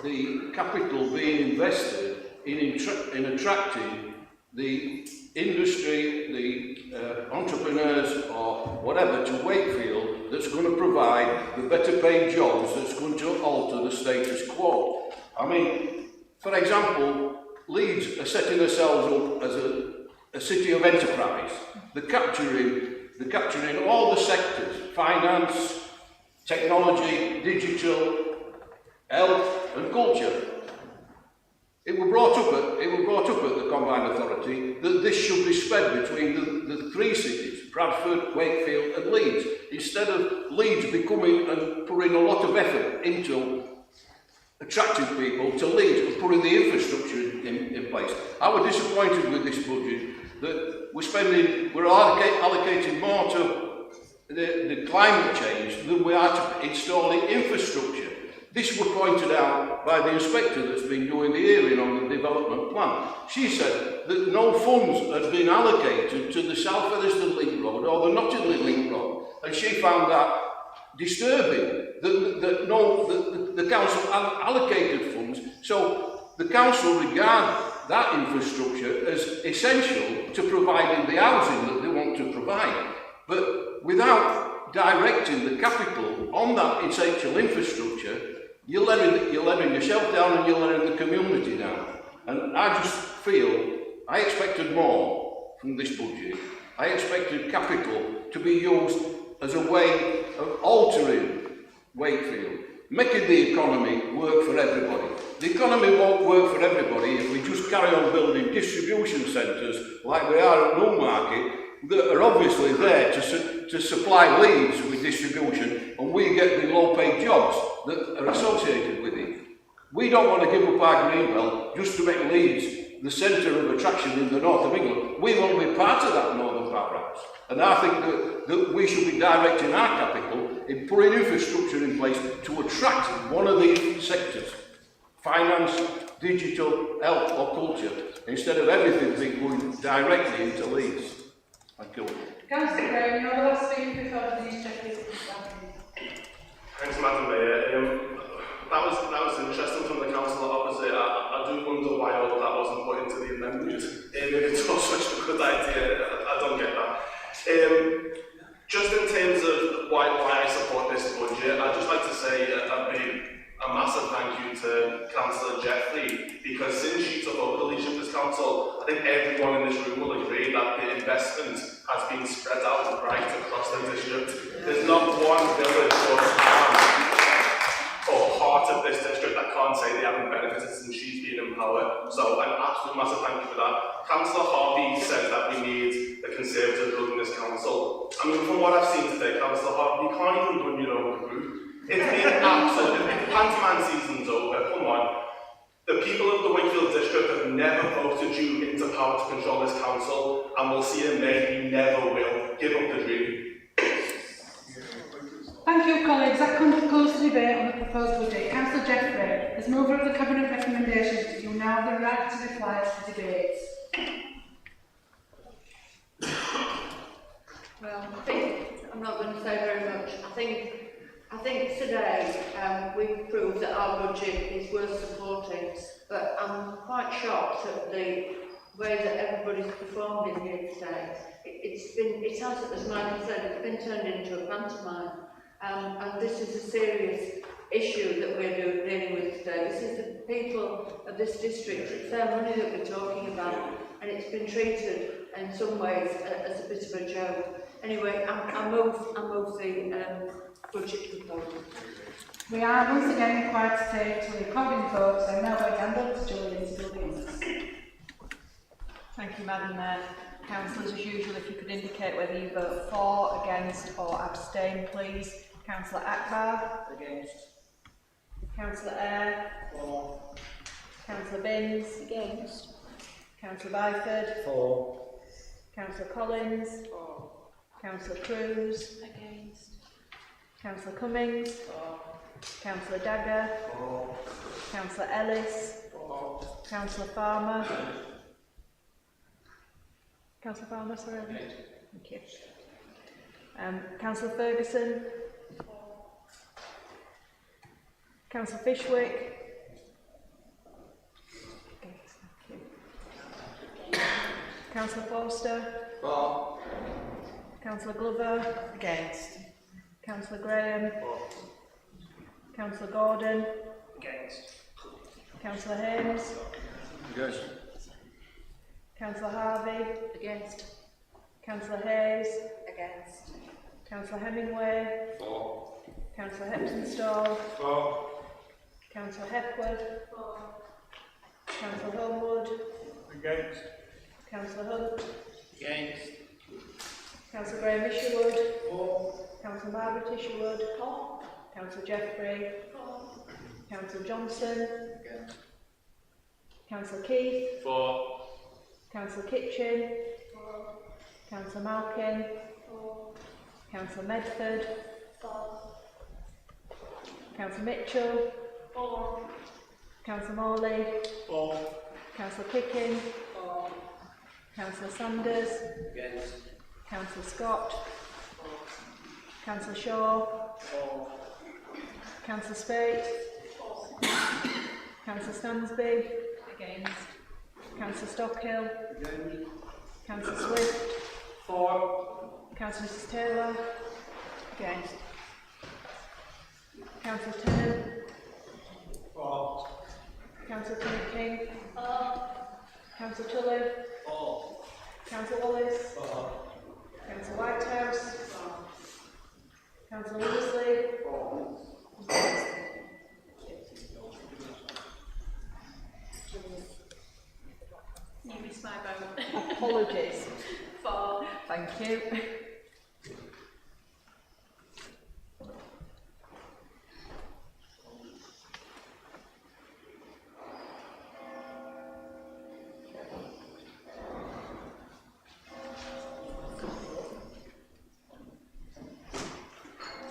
the capital being invested in attracting the industry, the entrepreneurs or whatever to Wakefield that's going to provide the better paid jobs that's going to alter the status quo. I mean, for example, Leeds are setting themselves up as a city of enterprise. They're capturing all the sectors: finance, technology, digital, health and culture. It was brought up at the Combined Authority that this should be spread between the three cities, Bradford, Wakefield and Leeds, instead of Leeds becoming and putting a lot of effort into attracting people to Leeds and putting the infrastructure in place. I was disappointed with this budget that we're allocating more to the climate change than we are to installing infrastructure. This was pointed out by the inspector that's been doing the hearing on the development plan. She said that no funds had been allocated to the South Featherstone Link Road or the Nottingham Link Road, and she found that disturbing, that the council allocated funds. So the council regard that infrastructure as essential to providing the housing that they want to provide. But without directing the capital on that essential infrastructure, you're letting yourself down and you're letting the community down. And I just feel I expected more from this budget. I expected capital to be used as a way of altering Wakefield, making the economy work for everybody. The economy won't work for everybody if we just carry on building distribution centres like we are at Newmarket that are obviously there to supply Leeds with distribution, and we get the low-paid jobs that are associated with it. We don't want to give up our Greenbelt just to make Leeds the centre of attraction in the north of England. We want to be part of that northern powerhouse. And I think that we should be directing our capital in putting infrastructure in place to attract one of these sectors: finance, digital, health or culture, instead of everything being going directly into Leeds. Thank you. Councillor Graham, you're the last speaker before the news check is starting. Thanks, Madam Mayor. That was interesting from the council opposite. I do wonder why all of that wasn't put into the amendment. If it's not such a good idea, I don't get that. Just in terms of why I support this budget, I'd just like to say a massive thank you to Councillor Jeffrey, because since she took over the leadership of this council, I think everyone in this room will agree that the investment has been spread out right across the district. There's not one village or town or part of this district that can't say they haven't benefited since she's been in power. So an absolute massive thank you for that. Councillor Harvey says that we need a Conservative rule in this council. I mean, from what I've seen today, Councillor Harvey, you can't even run your own group. It's been absolute. If pantomime season's over, come on. The people of the Wakefield district have never voted you into power to control this council, and we'll see in May you never will. Give up the dream. Thank you, colleagues. That concludes the debate on the proposed budget. Councillor Jeffrey, as mover of the Cabinet recommendations, you now have the right to reply to the debate. Well, I think I'm not going to say very much. I think today we've proved that our budget is worth supporting, but I'm quite shocked at the way that everybody's performed in here today. It has, as Michael said, it's been turned into a pantomime, and this is a serious issue that we're dealing with today. This is the people of this district. It's their money that we're talking about, and it's been treated in some ways as a bit of a joke. Anyway, I move the budget proposal. We are once again required to take to recording votes. I now wait hand over to Julian to do the honours. Thank you, Madam Mayor. Councillors, as usual, if you could indicate whether you vote for, against or abstain, please. Councillor Akbar. Against. Councillor Eyre. For. Councillor Binns. Against. Councillor Byford. For. Councillor Collins. For. Councillor Cruz. Against. Councillor Cummings. For. Councillor Dagger. For. Councillor Ellis. For. Councillor Farmer. Councillor Farmer, sorry. Thank you. Councillor Ferguson. Councillor Fishwick. Against, thank you. Councillor Forster. For. Councillor Glover. Against. Councillor Graham. For. Councillor Gordon. Against. Councillor Hames. Against. Councillor Harvey. Against. Councillor Hayes. Against. Councillor Hemingway. For. Councillor Heptonstall. For. Councillor Hepworth. Councillor Homewood. Against. Councillor Hunt. Against. Councillor Graham Isherwood. For. Councillor Margaret Isherwood. Councillor Jeffrey. Councillor Johnson. Against. Councillor Keith. For. Councillor Kitchen. Councillor Malkin. Councillor Medford. Councillor Mitchell. Councillor Morley. For. Councillor Pickin. Councillor Sanders. Against. Councillor Scott. Councillor Shaw. For. Councillor Spate. Councillor Stansby. Against. Councillor Stockhill. Against. Councillor Swift. For. Councillor Mrs Taylor. Against. Councillor Tennant. For. Councillor Tennant King. Councillor Tully. For. Councillor Wallace. For. Councillor Whitehouse. Councillor Leasley. You missed my vote. Apologies. For. Thank you.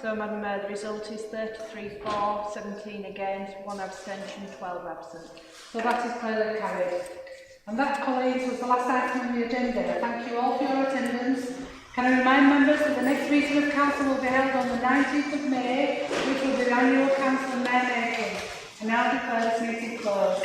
So, Madam Mayor, the result is 33 for, 17 against, 1 abstention, 12 absent. So that is clearly carried. And that, colleagues, was the last item on the agenda. Thank you all for your attendance. Can I remind members that the next meeting of council will be held on the 19th of May, which will be the annual council and mayor making. I now declare this meeting closed.